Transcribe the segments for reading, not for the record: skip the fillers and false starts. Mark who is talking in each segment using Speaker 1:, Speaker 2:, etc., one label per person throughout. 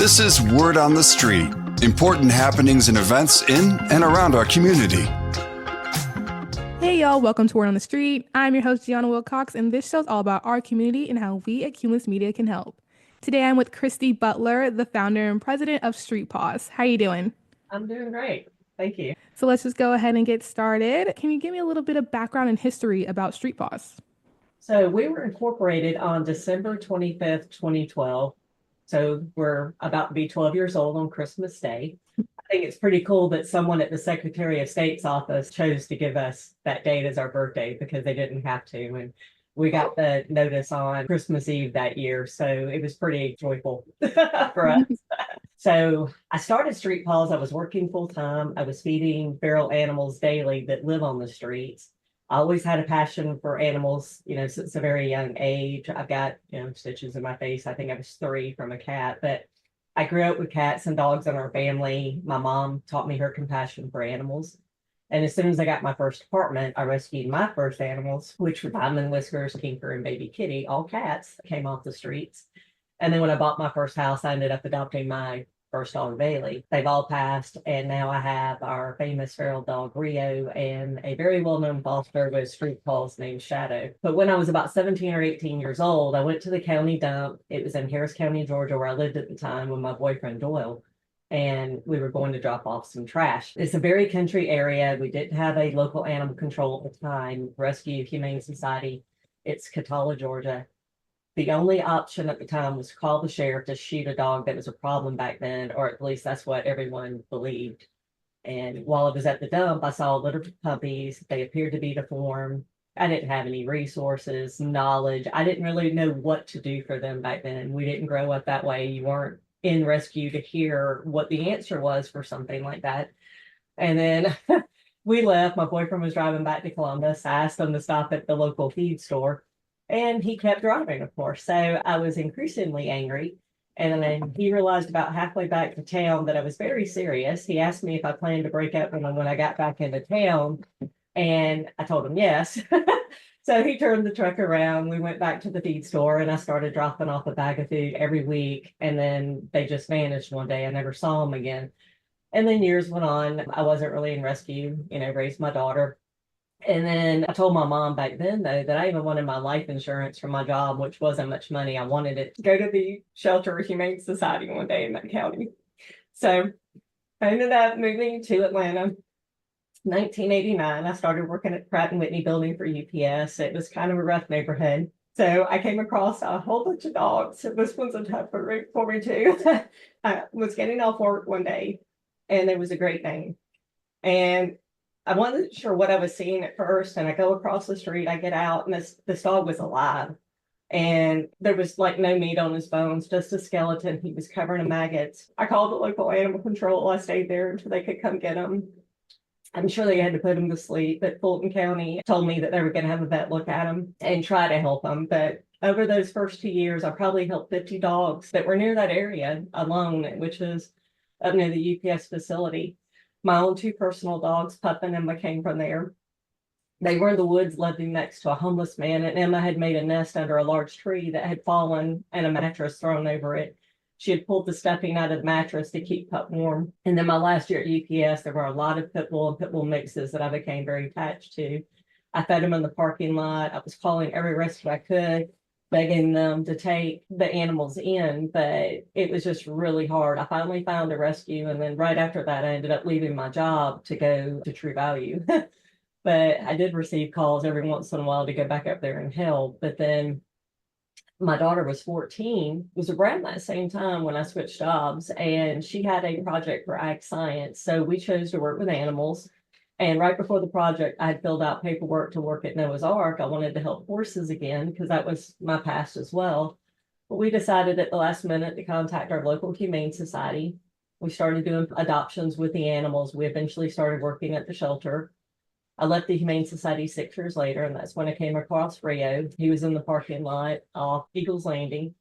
Speaker 1: This is Word on the Street, important happenings and events in and around our community.
Speaker 2: Hey y'all, welcome to Word on the Street. I'm your host, Gianna Wilcox, and this show's all about our community and how we at Cumulus Media can help. Today I'm with Kristi Butler, the founder and president of Paws. How you doing?
Speaker 3: I'm doing great. Thank you.
Speaker 2: So let's just go ahead and get started. Can you give me a little bit of background and history about Paws?
Speaker 3: So we were incorporated on December 25th, 2012. So we're about to be 12 years old on Christmas Day. I think it's pretty cool that someone at the Secretary of State's office chose to give us that date as our birthday because they didn't have to. And we got the notice on Christmas Eve that year. So it was pretty joyful for us. So I started Paws. I was working full time. I was feeding feral animals daily that live on the streets. I always had a passion for animals, since a very young age. I've got, stitches in my face. I think I was 3 from a cat, but I grew up with cats and dogs in our family. My mom taught me her compassion for animals. And as soon as I got my first apartment, I rescued my first animals, which were Diamond Whiskers, Kinker, and Baby Kitty, all cats that came off the streets. And then when I bought my first house, I ended up adopting my first dog, Bailey. They've all passed, and now I have our famous feral dog, Rio, and a very well-known foster with Paws named Shadow. But when I was about 17 or 18 years old, I went to the county dump. It was in Harris County, Georgia, where I lived at the time with my boyfriend, Doyle, and we were going to drop off some trash. It's a very country area. We didn't have a local animal control at the time, Rescue Humane Society. It's Catala, Georgia. The only option at the time was to call the sheriff to shoot a dog that was a problem back then, or at least that's what everyone believed. And while I was at the dump, I saw a litter of puppies. They appeared to be deformed. I didn't have any resources, knowledge. I didn't really know what to do for them back then. We didn't grow up that way. You weren't in rescue to hear what the answer was for something like that. And then we left. My boyfriend was driving back to Columbus. I asked him to stop at the local feed store. And he kept driving, of course. So I was increasingly angry. And then he realized about halfway back to town that I was very serious. He asked me if I planned to break up with him when I got back into town. And I told him yes. So he turned the truck around. We went back to the feed store and I started dropping off a bag of food every week. And then they just vanished one day. I never saw them again. And then years went on. I wasn't really in rescue, raised my daughter. And then I told my mom back then, though, that I even wanted my life insurance from my job, which wasn't much money. I wanted it to go to the Shelter Humane Society one day in that county. So I ended up moving to Atlanta. 1989, I started working at Pratt & Whitney building for UPS. It was kind of a rough neighborhood. So I came across a whole bunch of dogs. This one's a tough route for me too. I was getting off work one day and there was a Great Dane. And I wasn't sure what I was seeing at first, and I go across the street, I get out, and this dog was alive. And there was like no meat on his bones, just a skeleton. He was covered in maggots. I called the local animal control. I stayed there until they could come get him. I'm sure they had to put him to sleep, but Fulton County told me that they were going to have a vet look at him and try to help him. But over those first 2 years, I probably helped 50 dogs that were near that area alone, which is up near the UPS facility. My own 2 personal dogs, Pup and Emma, came from there. They were in the woods living next to a homeless man, and Emma had made a nest under a large tree that had fallen and a mattress thrown over it. She had pulled the stuffing out of the mattress to keep Pup warm. And then my last year at UPS, there were a lot of pit bull and pit bull mixes that I became very attached to. I fed them in the parking lot. I was calling every rescue I could, begging them to take the animals in, but it was just really hard. I finally found a rescue, and then right after that, I ended up leaving my job to go to True Value. But I did receive calls every once in a while to go back up there and help. But then my daughter was 14, it was around that same time when I switched jobs, and she had a project for ag science. So we chose to work with animals. And right before the project, I had filled out paperwork to work at Noah's Ark. I wanted to help horses again because that was my past as well. But we decided at the last minute to contact our local humane society. We started doing adoptions with the animals. We eventually started working at the shelter. I left the Humane Society 6 years later, and that's when I came across Rio. He was in the parking lot off Eagles Landing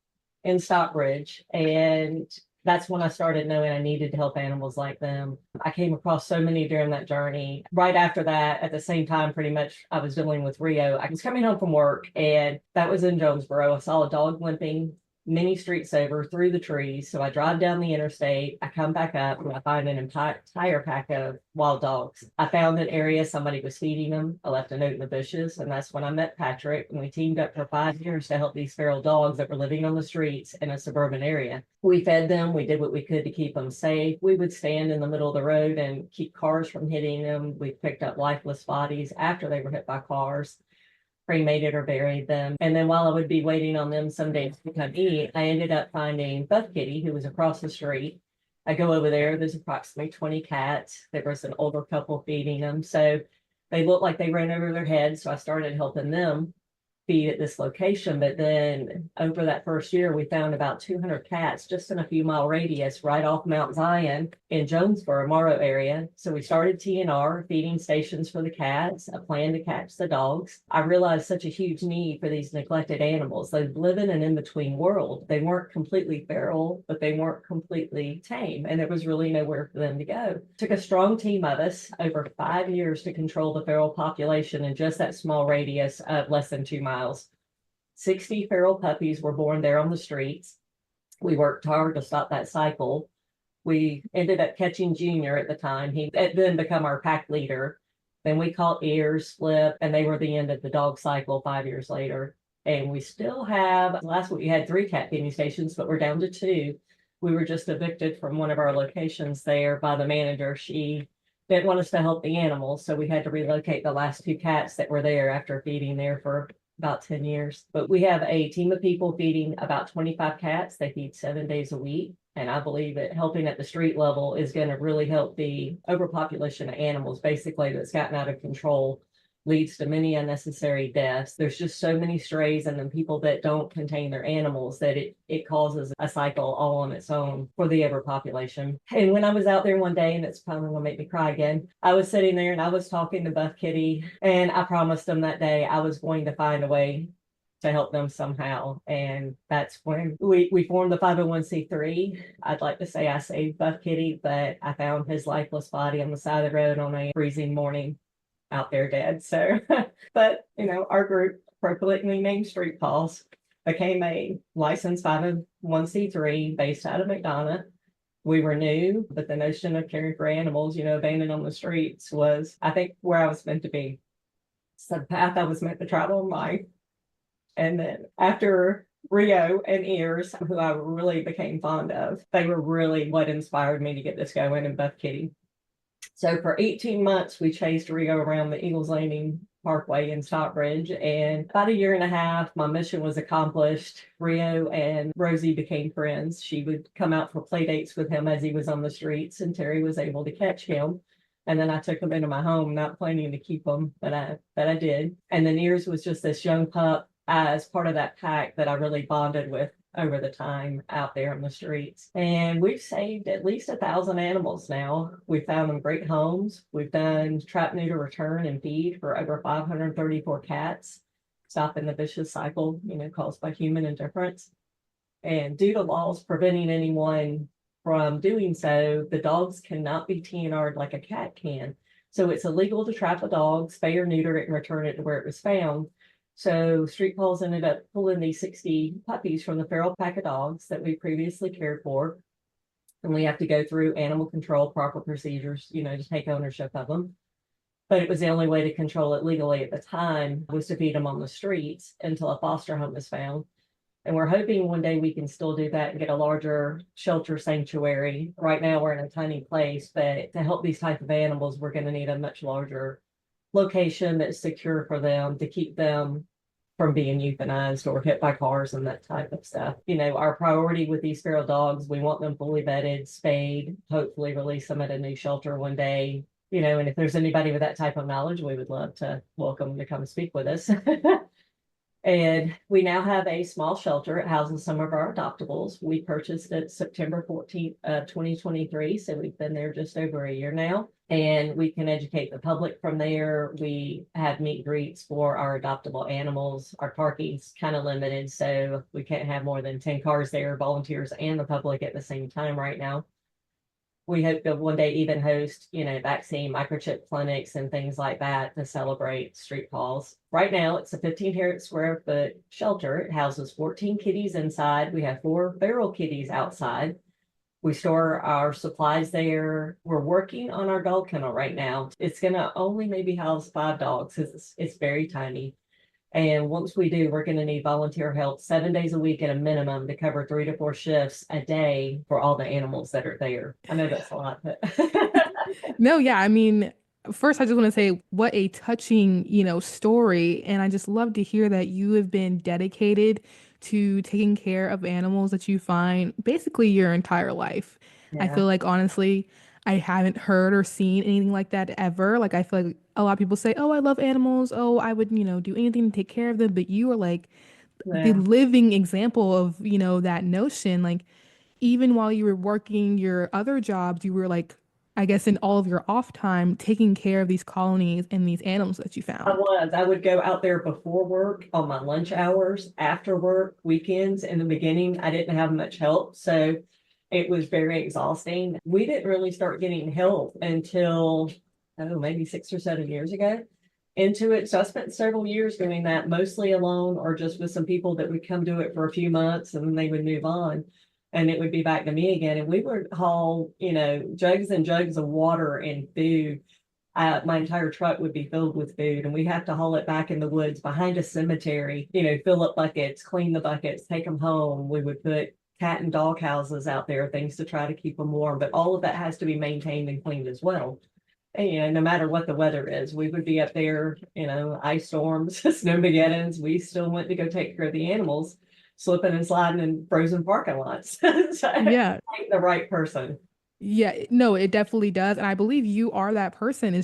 Speaker 3: in Stockbridge, and that's when I started knowing I needed to help animals like them. I came across so many during that journey. Right after that, at the same time, pretty much I was dealing with Rio. I was coming home from work, and that was in Jonesboro. I saw a dog limping many streets over through the trees. So I drive down the interstate, I come back up, and I find an entire pack of wild dogs. I found an area somebody was feeding them. I left a note in the bushes, and that's when I met Patrick, and we teamed up for 5 years to help these feral dogs that were living on the streets in a suburban area. We fed them, we did what we could to keep them safe. We would stand in the middle of the road and keep cars from hitting them. We picked up lifeless bodies after they were hit by cars, cremated or buried them. And then while I would be waiting on them some days to come eat, I ended up finding Buff Kitty, who was across the street. I go over there, there's approximately 20 cats. There was an older couple feeding them. So they looked like they ran over their heads. So I started helping them feed at this location. But then over that first year, we found about 200 cats just in a few mile radius right off Mount Zion in Jonesboro, Morrow area. So we started TNR, feeding stations for the cats, a plan to catch the dogs. I realized such a huge need for these neglected animals. They live in an in-between world. They weren't completely feral, but they weren't completely tame. And there was really nowhere for them to go. It took a strong team of us over 5 years to control the feral population in just that small radius of less than 2 miles. 60 feral puppies were born there on the streets. We worked hard to stop that cycle. We ended up catching Junior at the time. He had then become our pack leader. Then we caught Ears, Flip, and they were the end of the dog cycle 5 years later. And we still have, last week we had 3 cat feeding stations, but we're down to 2. We were just evicted from one of our locations there by the manager. She didn't want us to help the animals, so we had to relocate the last 2 cats that were there after feeding there for about 10 years. But we have a team of people feeding about 25 cats. They feed 7 days a week. And I believe that helping at the street level is going to really help the overpopulation of animals, basically, that's gotten out of control, leads to many unnecessary deaths. There's just so many strays and then people that don't contain their animals that it causes a cycle all on its own for the overpopulation. And when I was out there one day, and it's probably gonna make me cry again, I was sitting there and I was talking to Buff Kitty, and I promised them that day I was going to find a way to help them somehow. And that's when we formed the 501c3. I'd like to say I saved Buff Kitty, but I found his lifeless body on the side of the road on a freezing morning out there dead. So, but our group, appropriately named Street Paws, became a licensed 501c3 based out of McDonough. We were new, but the notion of caring for animals, abandoned on the streets was, I think, where I was meant to be. It's the path I was meant to travel in life. And then after Rio and Ears, who I really became fond of, they were really what inspired me to get this going in Buff Kitty. So for 18 months, we chased Rio around the Eagles Landing Parkway in Stockbridge. And about 1.5 years, my mission was accomplished. Rio and Rosie became friends. She would come out for play dates with him as he was on the streets, and Terry was able to catch him. And then I took him into my home, not planning to keep him, but I did. And then Ears was just this young pup as part of that pack that I really bonded with over the time out there on the streets. And we've saved at least 1,000 animals now. We've found them great homes. We've done trap, neuter, return, and feed for over 534 cats, stopping the vicious cycle, caused by human indifference. And due to laws preventing anyone from doing so, the dogs cannot be TNR'd like a cat can. So it's illegal to trap a dog, spay or neuter it, and return it to where it was found. So Street Paws ended up pulling these 60 puppies from the feral pack of dogs that we previously cared for. And we have to go through animal control, proper procedures, to take ownership of them. But it was the only way to control it legally at the time was to feed them on the streets until a foster home was found. And we're hoping one day we can still do that and get a larger shelter sanctuary. Right now we're in a tiny place, but to help these type of animals, we're going to need a much larger location that's secure for them to keep them from being euthanized or hit by cars and that type of stuff. Our priority with these feral dogs, we want them fully vetted, spayed, hopefully release them at a new shelter one day. And if there's anybody with that type of knowledge, we would love to welcome them to come speak with us. And we now have a small shelter. It houses some of our adoptables. We purchased it September 14th, 2023. So we've been there just over a year now. And we can educate the public from there. We have meet and greets for our adoptable animals. Our parking's kind of limited, so we can't have more than 10 cars there, volunteers and the public at the same time right now. We hope to one day even host, vaccine microchip clinics and things like that to celebrate Street Paws. Right now, it's a 1,500 square foot shelter. It houses 14 kitties inside. We have 4 feral kitties outside. We store our supplies there. We're working on our dog kennel right now. It's going to only maybe house 5 dogs because it's very tiny. And once we do, we're going to need volunteer help 7 days a week at a minimum to cover 3 to 4 shifts a day for all the animals that are there. I know that's a lot, but
Speaker 2: No, yeah, I mean, first I just want to say what a touching, story. And I just love to hear that you have been dedicated to taking care of animals that you find basically your entire life. I
Speaker 3: yeah.
Speaker 2: feel like honestly, I haven't heard or seen anything like that ever. Like I feel like a lot of people say, "Oh, I love animals. Oh, I would, do anything to take care of them." But you are like the
Speaker 3: Yeah.
Speaker 2: living example of, that notion. Like even while you were working your other jobs, you were like, I guess in all of your off time, taking care of these colonies and these animals that you
Speaker 3: I
Speaker 2: found.
Speaker 3: was. I would go out there before work, on my lunch hours, after work, weekends. In the beginning, I didn't have much help, so it was very exhausting. We didn't really start getting help until, I don't know, maybe 6 or 7 years ago into it. So I spent several years doing that, mostly alone or just with some people that would come do it for a few months and then they would move on. And it would be back to me again. And we would haul, jugs and jugs of water and food. My entire truck would be filled with food, and we have to haul it back in the woods behind a cemetery, fill up buckets, clean the buckets, take them home. We would put cat and dog houses out there, things to try to keep them warm, but all of that has to be maintained and cleaned as well. And, no matter what the weather is, we would be up there, ice storms, snowmageddons. We still went to go take care of the animals, slipping and sliding in frozen parking lots. So,
Speaker 2: Yeah.
Speaker 3: like the right person.
Speaker 2: Yeah, no, it definitely does. And I believe you are that person.
Speaker 3: Yeah.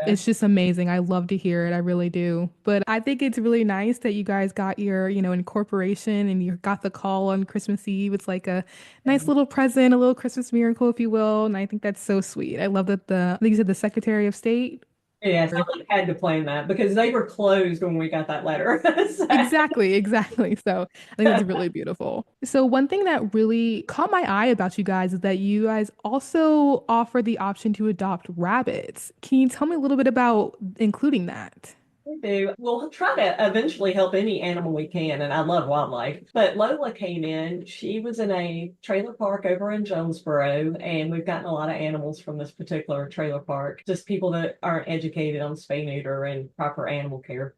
Speaker 2: It's just amazing. I love to hear it. I really do. But I think it's really nice that you guys got your, incorporation and you got the call on Christmas Eve. It's like a nice little present, a little Christmas miracle, if you will. And I think that's so sweet. I love that I think you said the Secretary of State.
Speaker 3: Yeah, someone had to plan that because they were closed when we got that letter. So,
Speaker 2: Exactly, exactly. So I think that's really beautiful. So one thing that really caught my eye about you guys is that you guys also offer the option to adopt rabbits. Can you tell me a little bit about including that?
Speaker 3: we do. We'll try to eventually help any animal we can, and I love wildlife. But Lola came in. She was in a trailer park over in Jonesboro, and we've gotten a lot of animals from this particular trailer park. Just people that aren't educated on spay neuter and proper animal care.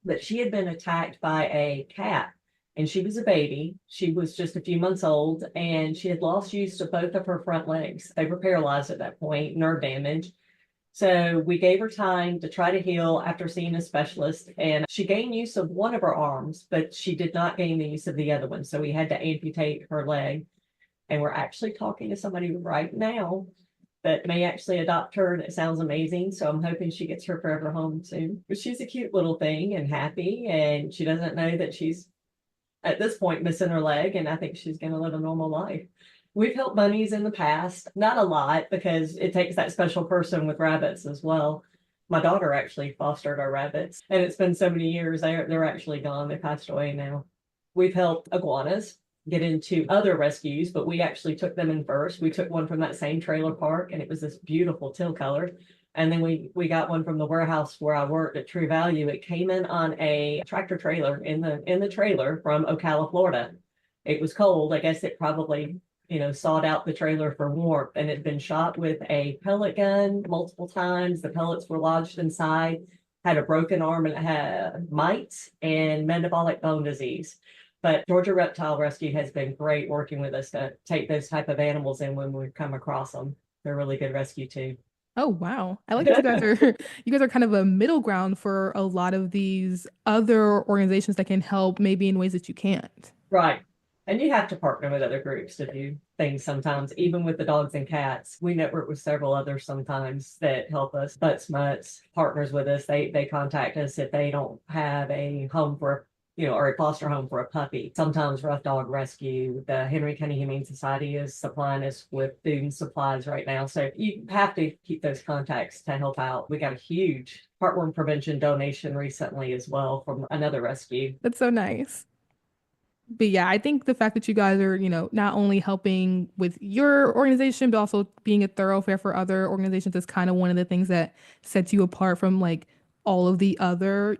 Speaker 3: But she had been attacked by a cat. And she was a baby. She was just a few months old, and she had lost use of both of her front legs. They were paralyzed at that point, nerve damage. So we gave her time to try to heal after seeing a specialist, and she gained use of one of her arms, but she did not gain the use of the other one. So we had to amputate her leg. And we're actually talking to somebody right now that may actually adopt her, and it sounds amazing. So I'm hoping she gets her forever home soon. But she's a cute little thing and happy, and she doesn't know that she's at this point missing her leg, and I think she's going to live a normal life. We've helped bunnies in the past, not a lot because it takes that special person with rabbits as well. My daughter actually fostered our rabbits, and it's been so many years, they're actually gone. They passed away now. We've helped iguanas get into other rescues, but we actually took them in first. We took one from that same trailer park, and it was this beautiful teal color. And then we got one from the warehouse where I worked at True Value. It came in on a tractor trailer in the trailer from Ocala, Florida. It was cold. I guess it probably, sawed out the trailer for warmth, and it had been shot with a pellet gun multiple times. The pellets were lodged inside, had a broken arm, and it had mites and metabolic bone disease. But Georgia Reptile Rescue has been great working with us to take those type of animals in when we come across them. They're really good rescue too.
Speaker 2: Oh wow. I like that you guys are you guys are kind of a middle ground for a lot of these other organizations that can help maybe in ways that you can't.
Speaker 3: Right. And you have to partner with other groups to do things sometimes, even with the dogs and cats. We network with several others sometimes that help us. Butts Mutts partners with us. They contact us if they don't have a home for, or a foster home for a puppy. Sometimes Rough Dog Rescue, the Henry County Humane Society is supplying us with food and supplies right now. So you have to keep those contacts to help out. We got a huge heartworm prevention donation recently as well from another rescue.
Speaker 2: That's so nice. But yeah, I think the fact that you guys are, not only helping with your organization, but also being a thoroughfare for other organizations is kind of one of the things that sets you apart from like all of the other,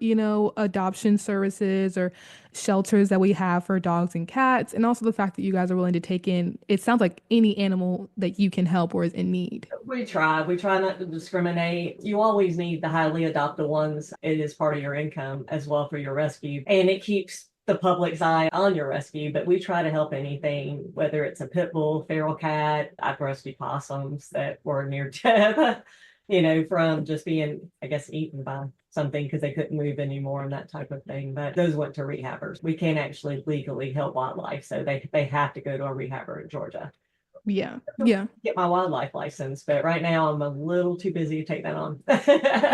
Speaker 2: adoption services or shelters that we have for dogs and cats. And also the fact that you guys are willing to take in, it sounds like any animal that you can help or is in need.
Speaker 3: We try not to discriminate. You always need the highly adopted ones. It is part of your income as well for your rescue. And it keeps the public's eye on your rescue, but we try to help anything, whether it's a pit bull, feral cat. I've rescued possums that were near death, from just being, I guess, eaten by something because they couldn't move anymore and that type of thing. But those went to rehabbers. We can't actually legally help wildlife, so they have to go to a rehabber in Georgia.
Speaker 2: Yeah. Yeah.
Speaker 3: Get my wildlife license, but right now I'm a little too busy to take that on.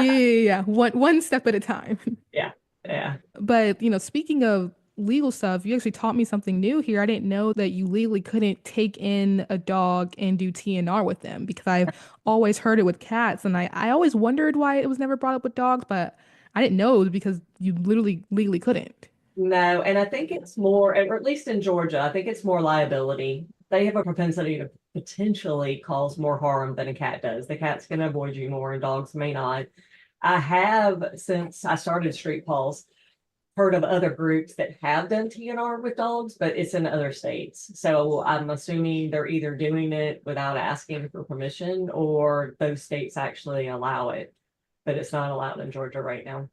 Speaker 2: Yeah. One step at a time.
Speaker 3: Yeah, yeah.
Speaker 2: But, speaking of legal stuff, you actually taught me something new here. I didn't know that you legally couldn't take in a dog and do TNR with them because I've always heard it with cats. And I always wondered why it was never brought up with dogs, but I didn't know it was because you literally legally couldn't.
Speaker 3: No, and I think it's more, or at least in Georgia, I think it's more liability. They have a propensity to potentially cause more harm than a cat does. The cat's going to avoid you more, and dogs may not. I have, since I started Street Paws, heard of other groups that have done TNR with dogs, but it's in other states. So I'm assuming they're either doing it without asking for permission or those states actually allow it, but it's not allowed in Georgia right now.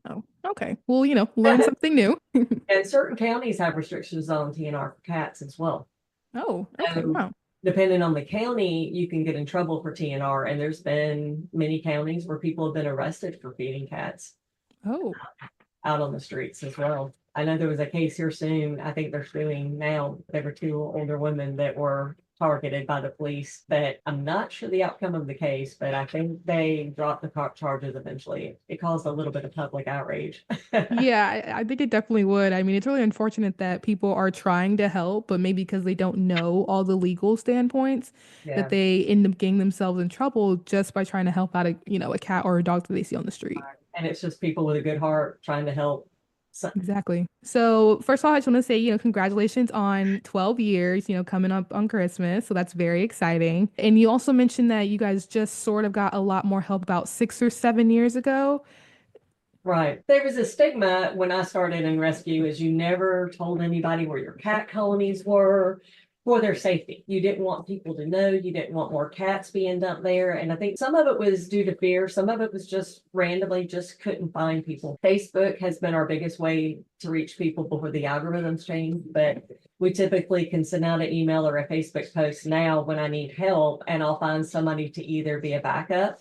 Speaker 2: Oh, okay. Well, learn something new.
Speaker 3: And certain counties have restrictions on TNR for cats as well.
Speaker 2: Oh, okay.
Speaker 3: So,
Speaker 2: Wow.
Speaker 3: depending on the county, you can get in trouble for TNR. And there's been many counties where people have been arrested for feeding cats
Speaker 2: Oh,
Speaker 3: out on the streets as well. I know there was a case here soon. I think they're suing now. There were two older women that were targeted by the police, but I'm not sure the outcome of the case, but I think they dropped the charges eventually. It caused a little bit of public outrage.
Speaker 2: yeah, I think it definitely would. I mean, it's really unfortunate that people are trying to help, but maybe because they don't know all the legal standpoints, that
Speaker 3: Yeah.
Speaker 2: they end up getting themselves in trouble just by trying to help out a cat or a dog that they see on the street.
Speaker 3: And it's just people with a good heart trying to help. So,
Speaker 2: Exactly. So first of all, I just want to say, congratulations on 12 years, coming up on Christmas. So that's very exciting. And you also mentioned that you guys just sort of got a lot more help about 6 or 7 years ago.
Speaker 3: right. There was a stigma when I started in rescue is you never told anybody where your cat colonies were for their safety. You didn't want people to know. You didn't want more cats being dumped there. And I think some of it was due to fear. Some of it was just randomly just couldn't find people. Facebook has been our biggest way to reach people before the algorithms change. But we typically can send out an email or a Facebook post now when I need help, and I'll find somebody to either be a backup.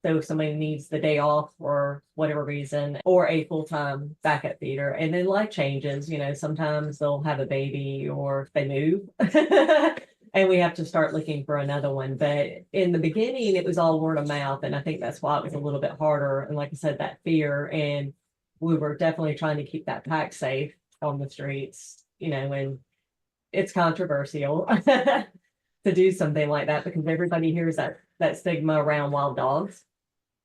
Speaker 3: So if somebody needs the day off for whatever reason, or a full-time backup feeder, and then life changes, sometimes they'll have a baby or they move and we have to start looking for another one. But in the beginning, it was all word of mouth. And I think that's why it was a little bit harder. And like I said, that fear, and we were definitely trying to keep that pack safe on the streets, and it's controversial to do something like that because everybody hears that stigma around wild dogs.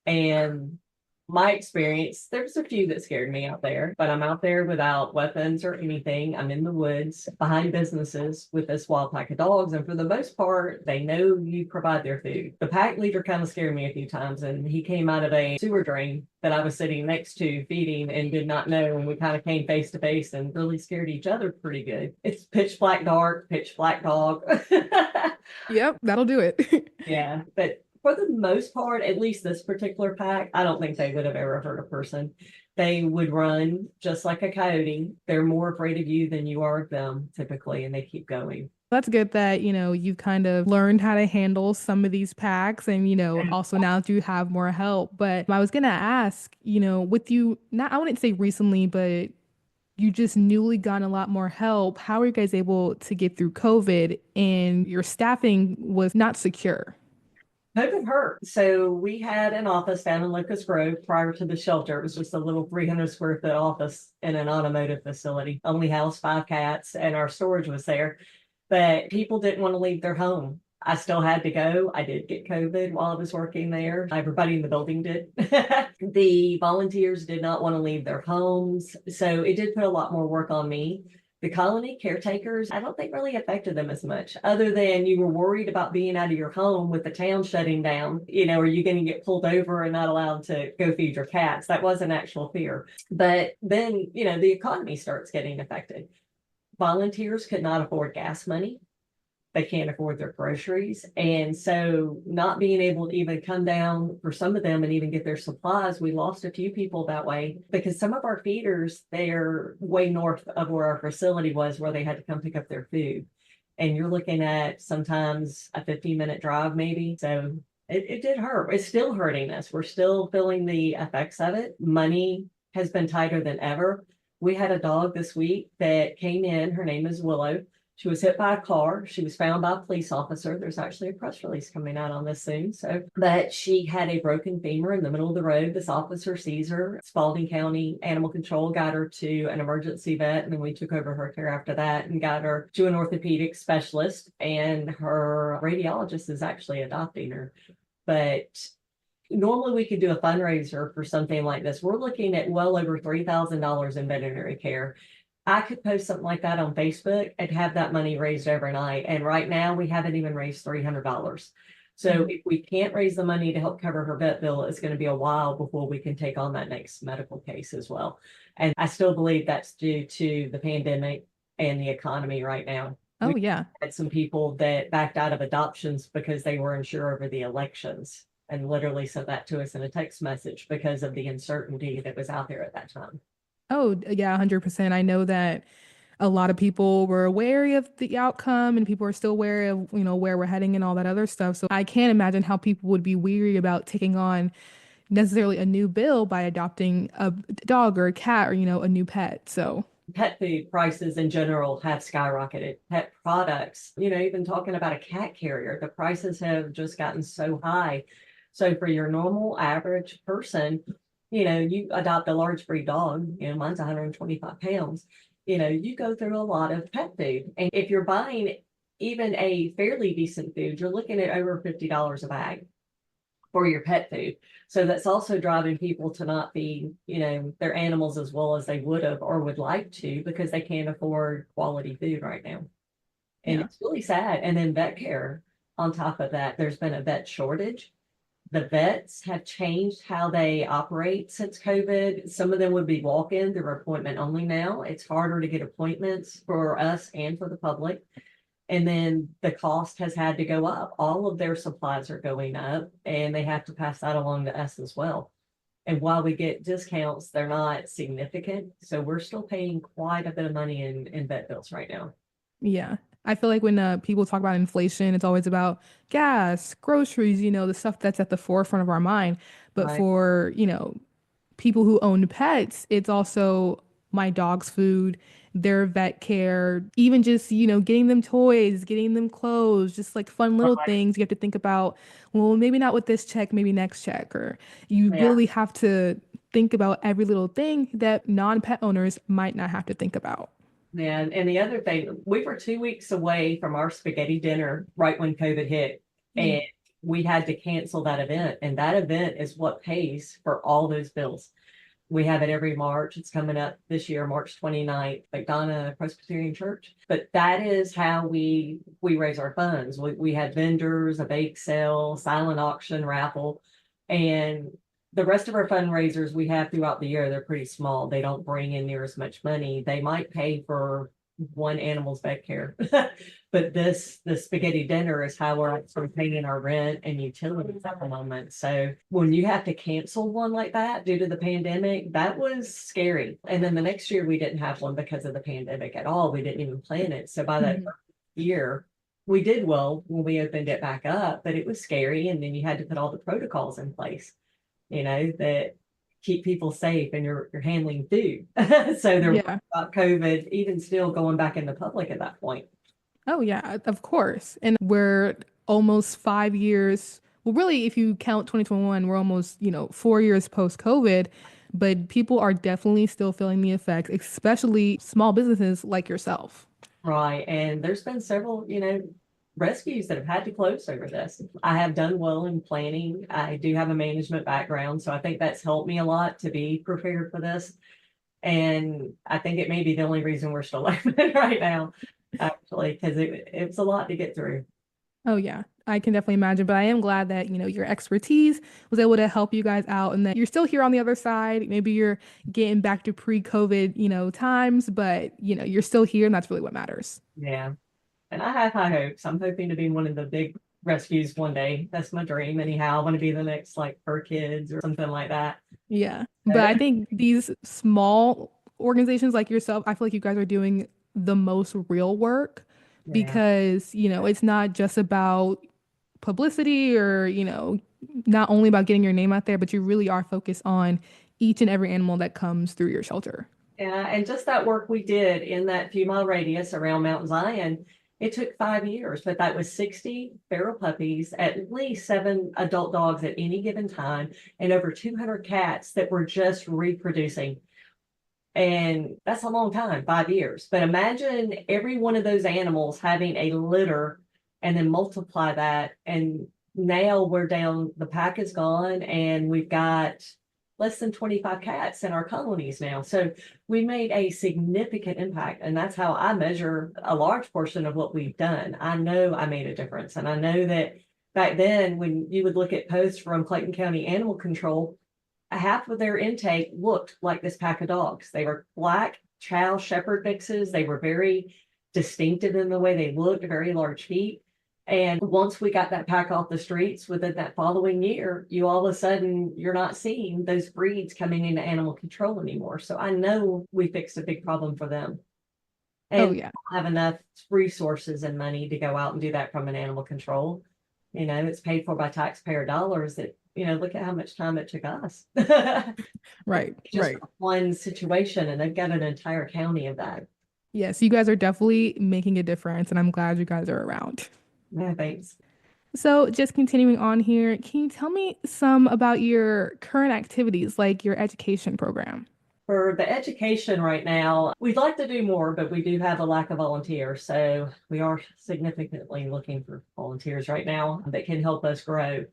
Speaker 3: And my experience, there's a few that scared me out there, but I'm out there without weapons or anything. I'm in the woods behind businesses with this wild pack of dogs. And for the most part, they know you provide their food. The pack leader kind of scared me a few times, and he came out of a sewer drain that I was sitting next to feeding and did not know. And we kind of came face to face and really scared each other pretty good. It's pitch black dark, pitch black dog.
Speaker 2: Yep, that'll do it.
Speaker 3: Yeah, but for the most part, at least this particular pack, I don't think they would have ever hurt a person. They would run just like a coyote. They're more afraid of you than you are of them typically, and they keep going.
Speaker 2: That's good that, you've kind of learned how to handle some of these packs and, also now do have more help. But I was going to ask, with you, not, I wouldn't say recently, but you just newly gotten a lot more help. How are you guys able to get through COVID and your staffing was not secure?
Speaker 3: COVID hurt. So we had an office down in Locust Grove prior to the shelter. It was just a little 300 square foot office in an automotive facility. Only housed 5 cats, and our storage was there. But people didn't want to leave their home. I still had to go. I did get COVID while I was working there. Everybody in the building did. The volunteers did not want to leave their homes. So it did put a lot more work on me. The colony caretakers, I don't think really affected them as much, other than you were worried about being out of your home with the town shutting down. Are you going to get pulled over and not allowed to go feed your cats? That was an actual fear. But then, the economy starts getting affected. Volunteers could not afford gas money. They can't afford their groceries. And so not being able to even come down for some of them and even get their supplies, we lost a few people that way because some of our feeders, they're way north of where our facility was, where they had to come pick up their food. And you're looking at sometimes a 15-minute drive maybe. So it did hurt. It's still hurting us. We're still feeling the effects of it. Money has been tighter than ever. We had a dog this week that came in. Her name is Willow. She was hit by a car. She was found by a police officer. There's actually a press release coming out on this soon. But she had a broken femur in the middle of the road. This officer sees her. Spalding County Animal Control got her to an emergency vet, and then we took over her care after that and got her to an orthopedic specialist. And her radiologist is actually adopting her. But normally we could do a fundraiser for something like this. We're looking at well over $3,000 in veterinary care. I could post something like that on Facebook and have that money raised overnight. And right now we haven't even raised $300. So if we can't raise the money to help cover her vet bill, it's going to be a while before we can take on that next medical case as well. And I still believe that's due to the pandemic and the economy right now.
Speaker 2: Oh, yeah.
Speaker 3: Had some people that backed out of adoptions because they were unsure over the elections and literally sent that to us in a text message because of the uncertainty that was out there at that time.
Speaker 2: Oh, yeah, 100%. I know that a lot of people were wary of the outcome and people are still wary of, where we're heading and all that other stuff. So I can't imagine how people would be weary about taking on necessarily a new bill by adopting a dog or a cat or, a new pet. So
Speaker 3: pet food prices in general have skyrocketed. Pet products, even talking about a cat carrier, the prices have just gotten so high. So for your normal average person, you adopt a large breed dog, mine's 125 pounds, you go through a lot of pet food. And if you're buying even a fairly decent food, you're looking at over $50 a bag for your pet food. So that's also driving people to not feed, their animals as well as they would have or would like to because they can't afford quality food right now. And It's really sad. And then vet care on top of that, there's been a vet shortage. The vets have changed how they operate since COVID. Some of them would be walk-in, they're appointment only now. It's harder to get appointments for us and for the public. And then the cost has had to go up. All of their supplies are going up and they have to pass that along to us as well. And while we get discounts, they're not significant. So we're still paying quite a bit of money in vet bills right now.
Speaker 2: Yeah. I feel like when people talk about inflation, it's always about gas, groceries, the stuff that's at the forefront of our mind. But
Speaker 3: Right.
Speaker 2: for, people who own pets, it's also my dog's food, their vet care, even just, getting them toys, getting them clothes, just like fun little
Speaker 3: Right.
Speaker 2: things you have to think about. Well, maybe not with this check, maybe next check. Or you
Speaker 3: Yeah.
Speaker 2: really have to think about every little thing that non-pet owners might not have to think about.
Speaker 3: Yeah, and the other thing, we were 2 weeks away from our spaghetti dinner right when COVID hit, and we had to cancel that event. And that event is what pays for all those bills. We have it every March. It's coming up this year, March 29th, McDonough Presbyterian Church. But that is how we raise our funds. We have vendors, a bake sale, silent auction, raffle, and the rest of our fundraisers we have throughout the year, they're pretty small. They don't bring in near as much money. They might pay for one animal's vet care. But the spaghetti dinner is how we're actually paying our rent and utilities at the moment. So when you have to cancel one like that due to the pandemic, that was scary. And then the next year we didn't have one because of the pandemic at all. We didn't even plan it. So by that year, we did well when we opened it back up, but it was scary. And then you had to put all the protocols in place, that keep people safe and you're handling food. So they're about COVID, even still going back in the public at that point.
Speaker 2: Oh, yeah, of course. And we're almost 5 years. Well, really, if you count 2021, we're almost, 4 years post-COVID. But people are definitely still feeling the effects, especially small businesses like yourself.
Speaker 3: Right. And there's been several, rescues that have had to close over this. I have done well in planning. I do have a management background, so I think that's helped me a lot to be prepared for this. And I think it may be the only reason we're still open right now, actually, because it was a lot to get through.
Speaker 2: Oh yeah, I can definitely imagine, but I am glad that, your expertise was able to help you guys out and that you're still here on the other side. Maybe you're getting back to pre-COVID, times, but you're still here and that's really what matters.
Speaker 3: Yeah. And I have high hopes. I'm hoping to be one of the big rescues one day. That's my dream. Anyhow, I want to be the next like fur kids or something like that.
Speaker 2: Yeah. But I think these small organizations like yourself, I feel like you guys are doing the most real work
Speaker 3: Yeah.
Speaker 2: because, it's not just about publicity or, not only about getting your name out there, but you really are focused on each and every animal that comes through your shelter.
Speaker 3: Yeah, and just that work we did in that few mile radius around Mount Zion, it took 5 years, but that was 60 feral puppies, at least 7 adult dogs at any given time, and over 200 cats that were just reproducing. And that's a long time, 5 years. But imagine every one of those animals having a litter and then multiply that. And now we're down, the pack is gone, and we've got less than 25 cats in our colonies now. So we made a significant impact. And that's how I measure a large portion of what we've done. I know I made a difference. And I know that back then, when you would look at posts from Clayton County Animal Control, half of their intake looked like this pack of dogs. They were black chow shepherd mixes. They were very distinctive in the way they looked, very large feet. And once we got that pack off the streets within that following year, you all of a sudden, you're not seeing those breeds coming into animal control anymore. So I know we fixed a big problem for them.
Speaker 2: Oh
Speaker 3: And
Speaker 2: yeah.
Speaker 3: have enough resources and money to go out and do that from an animal control. It's paid for by taxpayer dollars that, look at how much time it took us.
Speaker 2: Right.
Speaker 3: Just
Speaker 2: Right.
Speaker 3: one situation, and they've got an entire county of that.
Speaker 2: Yes, you guys are definitely making a difference, and I'm glad you guys are around.
Speaker 3: Yeah, thanks.
Speaker 2: So, just continuing on here, can you tell me some about your current activities, like your education program?
Speaker 3: For the education right now, we'd like to do more, but we do have a lack of volunteers. So we are significantly looking for volunteers right now that can help us grow.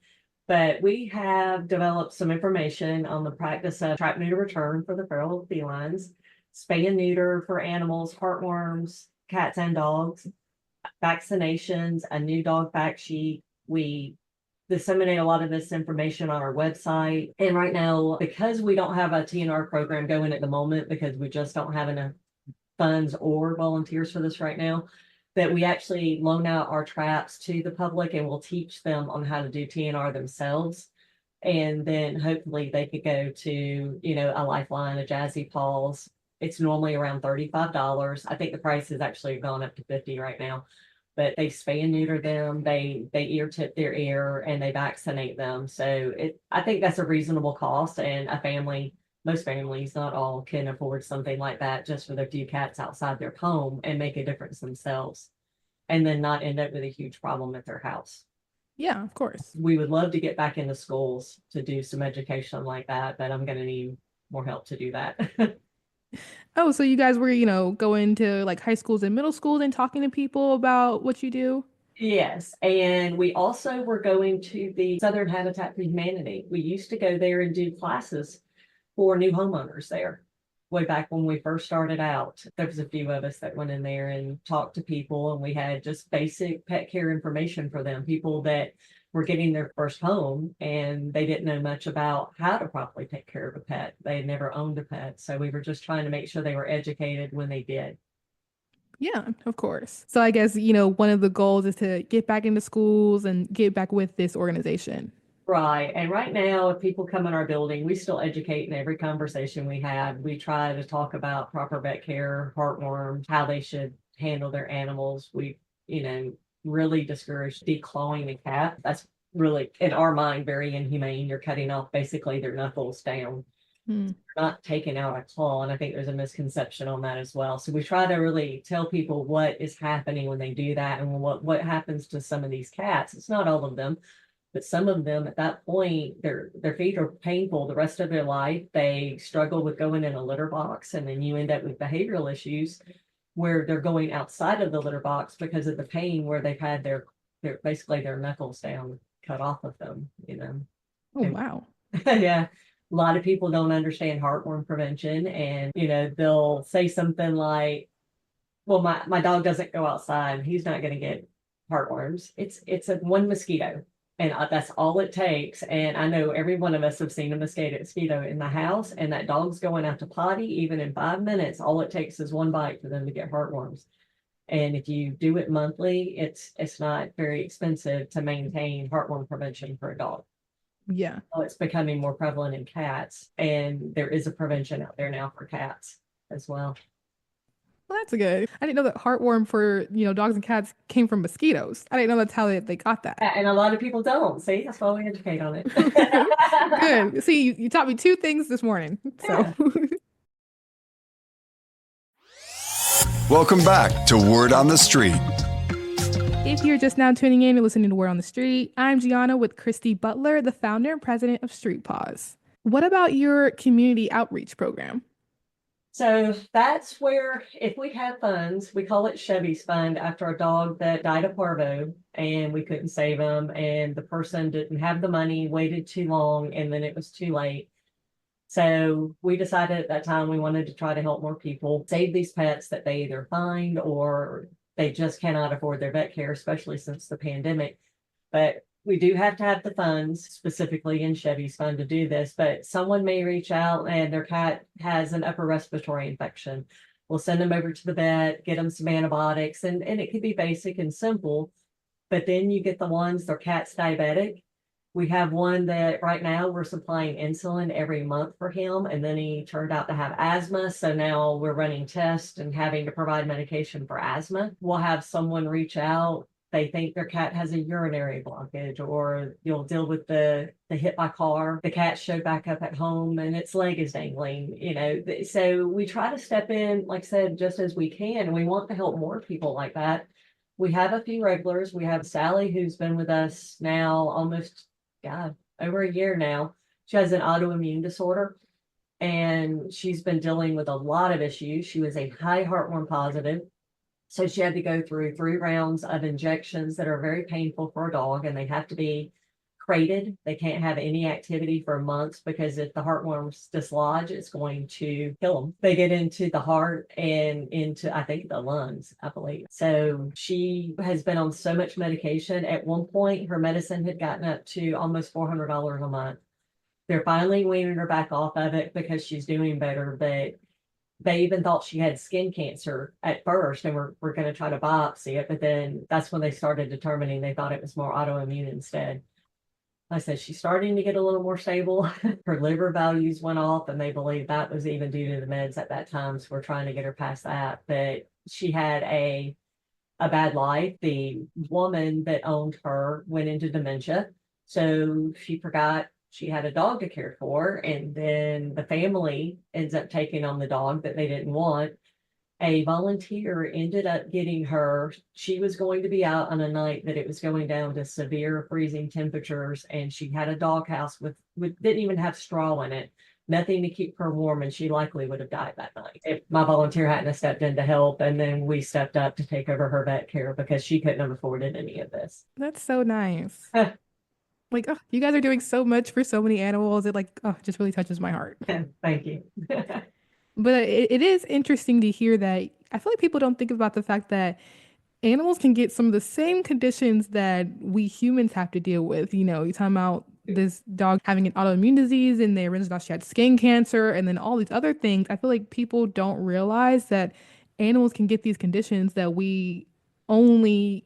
Speaker 3: But we have developed some information on the practice of trap, neuter, return for the feral felines, spay and neuter for animals, heartworms, cats and dogs, vaccinations, a new dog fact sheet. We disseminate a lot of this information on our website. And right now, because we don't have a TNR program going at the moment, because we just don't have enough funds or volunteers for this right now, that we actually loan out our traps to the public and we'll teach them on how to do TNR themselves. And then hopefully they could go to, a Lifeline, a Jazzy Paws. It's normally around $35. I think the price has actually gone up to 50 right now. But they spay and neuter them, they ear tip their ear, and they vaccinate them. So I think that's a reasonable cost, and most families, not all, can afford something like that just for their few cats outside their home and make a difference themselves, and then not end up with a huge problem at their house.
Speaker 2: Yeah, of course.
Speaker 3: We would love to get back into schools to do some education like that, but I'm going to need more help to do that.
Speaker 2: Oh, so you guys were, going to like high schools and middle schools and talking to people about what you do?
Speaker 3: Yes, and we also were going to the Southern Habitat for Humanity. We used to go there and do classes for new homeowners there. Way back when we first started out, there was a few of us that went in there and talked to people, and we had just basic pet care information for them, people that were getting their first home and they didn't know much about how to properly take care of a pet. They had never owned a pet. So we were just trying to make sure they were educated when they did.
Speaker 2: Yeah, of course. So I guess, one of the goals is to get back into schools and get back with this organization.
Speaker 3: Right. And right now, if people come in our building, we still educate in every conversation we have. We try to talk about proper vet care, heartworms, how they should handle their animals. We, really discourage declawing a cat. That's really, in our mind, very inhumane. You're cutting off basically their knuckles down.
Speaker 2: Hmm.
Speaker 3: Not taking out a claw. And I think there's a misconception on that as well. So we try to really tell people what is happening when they do that and what happens to some of these cats. It's not all of them. But some of them at that point, their feet are painful the rest of their life. They struggle with going in a litter box, and then you end up with behavioral issues where they're going outside of the litter box because of the pain where they've had their basically their knuckles down cut off of them,
Speaker 2: Oh, wow.
Speaker 3: Yeah. A lot of people don't understand heartworm prevention, and they'll say something like, well, my dog doesn't go outside, he's not going to get heartworms. It's a one mosquito, and that's all it takes. And I know every one of us have seen a mosquito in the house, and that dog's going out to potty even in 5 minutes. All it takes is one bite for them to get heartworms. And if you do it monthly, it's not very expensive to maintain heartworm prevention for a dog.
Speaker 2: Yeah.
Speaker 3: Well, it's becoming more prevalent in cats, and there is a prevention out there now for cats as well.
Speaker 2: Well, that's good. I didn't know that heartworm for, dogs and cats came from mosquitoes. I didn't know that's how they got that.
Speaker 3: And a lot of people don't. See, that's why we educate on it.
Speaker 2: Good. See, you taught me two things this morning. So
Speaker 1: Welcome back to Word on the Street.
Speaker 2: if you're just now tuning in, you're listening to Word on the Street. I'm Gianna with Kristi Butler, the founder and president of Paws. What about your community outreach program?
Speaker 3: So that's where, if we have funds, we call it Chevy's Fund after a dog that died of parvo and we couldn't save him, and the person didn't have the money, waited too long, and then it was too late. So we decided at that time we wanted to try to help more people save these pets that they either find or they just cannot afford their vet care, especially since the pandemic. But we do have to have the funds specifically in Chevy's Fund to do this, but someone may reach out and their cat has an upper respiratory infection. We'll send them over to the vet, get them some antibiotics, and it could be basic and simple, but then you get the ones, their cat's diabetic. We have one that right now we're supplying insulin every month for him, and then he turned out to have asthma. So now we're running tests and having to provide medication for asthma. We'll have someone reach out. They think their cat has a urinary blockage, or you'll deal with the hit by car. The cat showed back up at home and its leg is dangling, So we try to step in, like I said, just as we can. And we want to help more people like that. We have a few regulars. We have Sally, who's been with us now almost, over a year now. She has an autoimmune disorder, and she's been dealing with a lot of issues. She was a high heartworm positive. So she had to go through 3 rounds of injections that are very painful for a dog, and they have to be crated. They can't have any activity for months because if the heartworms dislodge, it's going to kill them. They get into the heart and into, I think, the lungs, I believe. So she has been on so much medication. At one point, her medicine had gotten up to almost $400 a month. They're finally weaning her back off of it because she's doing better, but they even thought she had skin cancer at first, and we're going to try to biopsy it. But then that's when they started determining they thought it was more autoimmune instead. I said, she's starting to get a little more stable. Her liver values went off, and they believe that was even due to the meds at that time. So we're trying to get her past that. But she had a bad life. The woman that owned her went into dementia. So she forgot she had a dog to care for, and then the family ends up taking on the dog that they didn't want. A volunteer ended up getting her. She was going to be out on a night that it was going down to severe freezing temperatures, and she had a doghouse with didn't even have straw in it, nothing to keep her warm, and she likely would have died that night if my volunteer hadn't have stepped in to help. And then we stepped up to take over her vet care because she couldn't have afforded any of this.
Speaker 2: That's so nice. Like, oh, you guys are doing so much for so many animals. It just really touches my heart.
Speaker 3: Thank you.
Speaker 2: But it is interesting to hear that. I feel like people don't think about the fact that animals can get some of the same conditions that we humans have to deal with. You're talking about this dog having an autoimmune disease, and they originally thought she had skin cancer, and then all these other things. I feel like people don't realize that animals can get these conditions that we only,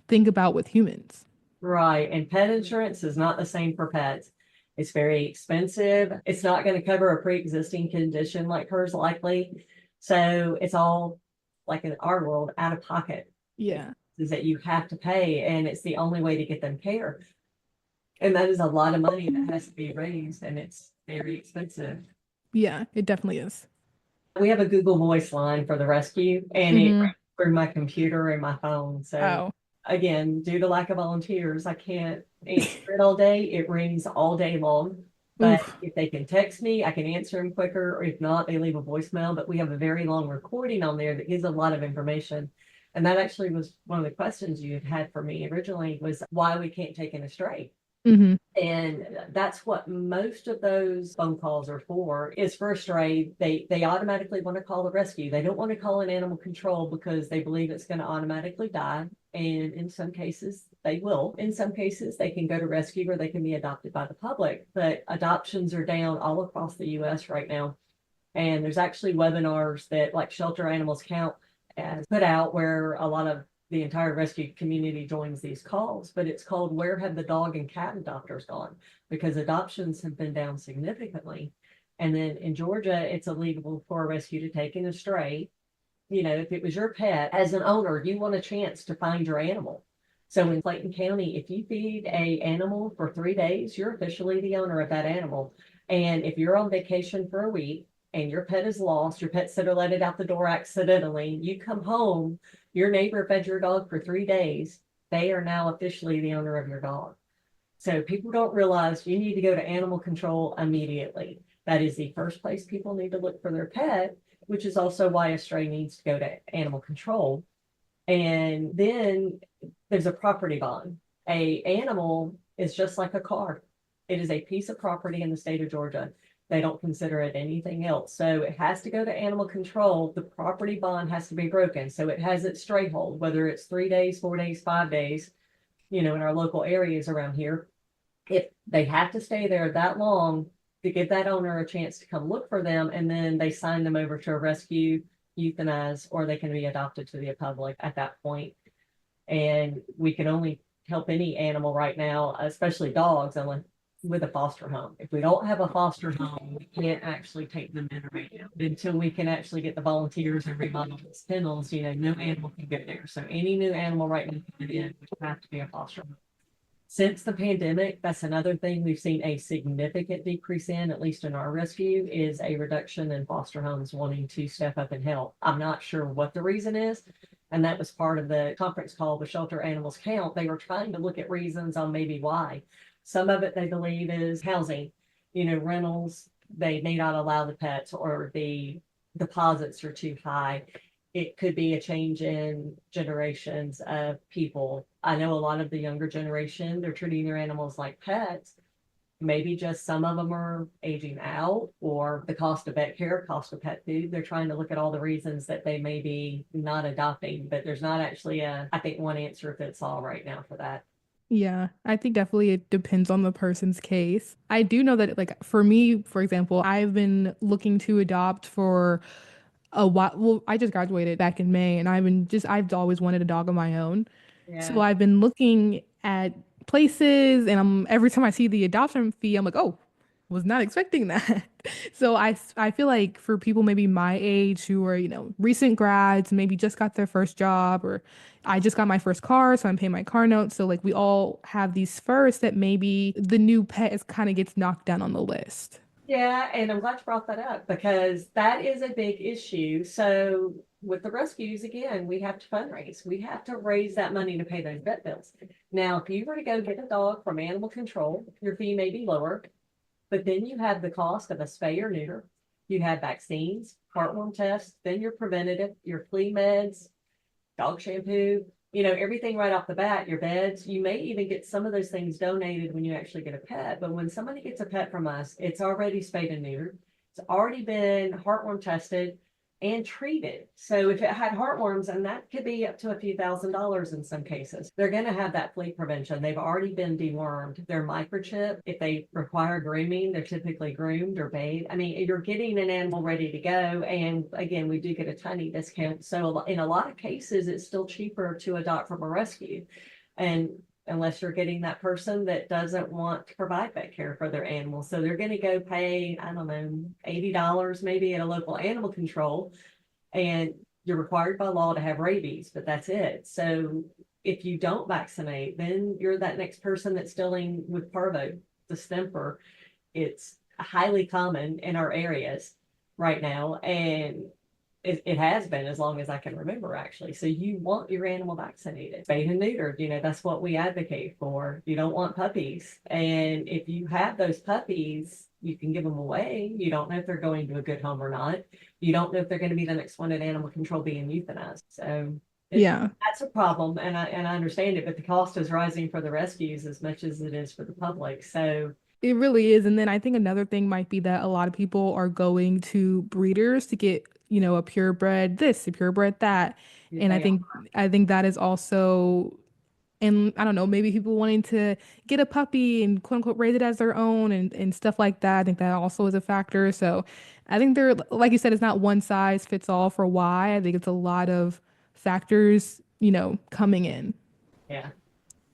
Speaker 2: think about with humans.
Speaker 3: Right. And pet insurance is not the same for pets. It's very expensive. It's not going to cover a pre-existing condition like hers, likely. So it's all, like in our world, out of pocket.
Speaker 2: Yeah.
Speaker 3: Is that you have to pay, and it's the only way to get them care. And that is a lot of money that has to be raised, and it's very expensive.
Speaker 2: Yeah, it definitely is.
Speaker 3: We have a Google Voice line for the rescue, and it runs through my computer and my phone. So again, due to lack of volunteers, I can't answer it all day. It rings all day long. But if they can text me, I can answer them quicker. Or if not, they leave a voicemail. But we have a very long recording on there that gives a lot of information. And that actually was one of the questions you had for me originally, was why we can't take in a stray.
Speaker 2: Mm-hmm.
Speaker 3: And that's what most of those phone calls are for, is for a stray. They automatically want to call the rescue. They don't want to call an animal control because they believe it's going to automatically die. And in some cases, they will. In some cases, they can go to rescue or they can be adopted by the public. But adoptions are down all across the US right now. And there's actually webinars that like Shelter Animals Count has put out where a lot of the entire rescue community joins these calls, but it's called Where Have the Dog and Cat Adopters Gone? Because adoptions have been down significantly. And then in Georgia, it's illegal for a rescue to take in a stray. You know, if it was your pet, as an owner, you want a chance to find your animal. So in Clayton County, if you feed a animal for 3 days, you're officially the owner of that animal. And if you're on vacation for a week and your pet is lost, your pet sitter let it out the door accidentally, you come home, your neighbor fed your dog for 3 days, they are now officially the owner of your dog. So people don't realize you need to go to animal control immediately. That is the first place people need to look for their pet, which is also why a stray needs to go to animal control. And then there's a property bond. A animal is just like a car. It is a piece of property in the state of Georgia. They don't consider it anything else. So it has to go to animal control. The property bond has to be broken. So it has its stray hold, whether it's 3 days, 4 days, 5 days, you know, in our local areas around here. If they have to stay there that long to give that owner a chance to come look for them, and then they sign them over to a rescue, euthanize, or they can be adopted to the public at that point. And we can only help any animal right now, especially dogs, with a foster home. If we don't have a foster home, we can't actually take them in right now until we can actually get the volunteers and remodel the kennels. You know, no animal can go there. So any new animal right now coming in would have to be a foster home. Since the pandemic, that's another thing we've seen a significant decrease in, at least in our rescue, is a reduction in foster homes wanting to step up and help. I'm not sure what the reason is. And that was part of the conference call with Shelter Animals Count. They were trying to look at reasons on maybe why. Some of it they believe is housing, you know, rentals. They may not allow the pets, or the deposits are too high. It could be a change in generations of people. I know a lot of the younger generation, they're treating their animals like pets. Maybe just some of them are aging out, or the cost of vet care, cost of pet food. They're trying to look at all the reasons that they may be not adopting, but there's not actually I think one answer fits all right now for that.
Speaker 2: Yeah, I think definitely it depends on the person's case. I do know that, like, for me, for example, I've been looking to adopt for a while. Well, I just graduated back in May, and I've always wanted a dog of my own. So
Speaker 3: Yeah.
Speaker 2: I've been looking at places, and every time I see the adoption fee, I'm like, oh, was not expecting that. So I feel like for people maybe my age who are, recent grads, maybe just got their first job, or I just got my first car, so I'm paying my car note. So like we all have these first that maybe the new pet is kind of gets knocked down on the list.
Speaker 3: Yeah, and I'm glad you brought that up because that is a big issue. So with the rescues, again, we have to fundraise. We have to raise that money to pay those vet bills. Now, if you were to go get a dog from animal control, your fee may be lower, but then you have the cost of a spay or neuter. You have vaccines, heartworm tests, then your preventative, your flea meds, dog shampoo, everything right off the bat, your beds. You may even get some of those things donated when you actually get a pet. But when somebody gets a pet from us, it's already spayed and neutered. It's already been heartworm tested and treated. So if it had heartworms, and that could be up to a few $1,000s in some cases, they're going to have that flea prevention. They've already been dewormed. They're microchipped. If they require grooming, they're typically groomed or bathed. I mean, you're getting an animal ready to go. And again, we do get a tiny discount. So in a lot of cases, it's still cheaper to adopt from a rescue. And unless you're getting that person that doesn't want to provide vet care for their animal. So they're going to go pay, I don't know, $80 maybe at a local animal control. And you're required by law to have rabies, but that's it. So if you don't vaccinate, then you're that next person that's dealing with parvo, distemper. It's highly common in our areas right now. And it has been as long as I can remember, actually. So you want your animal vaccinated, spayed and neutered. That's what we advocate for. You don't want puppies. And if you have those puppies, you can give them away. You don't know if they're going to a good home or not. You don't know if they're going to be the next one at animal control being euthanized. So
Speaker 2: Yeah.
Speaker 3: That's a problem, and I understand it, but the cost is rising for the rescues as much as it is for the public. So
Speaker 2: It really is. And then I think another thing might be that a lot of people are going to breeders to get, a purebred this, a purebred that. And I
Speaker 3: they
Speaker 2: think I think that is also, and I don't know, maybe people wanting to get a puppy and quote unquote raise it as their own and stuff like that. I think that also is a factor. So I think there, like you said, it's not one size fits all for why. I think it's a lot of factors, coming in.
Speaker 3: yeah.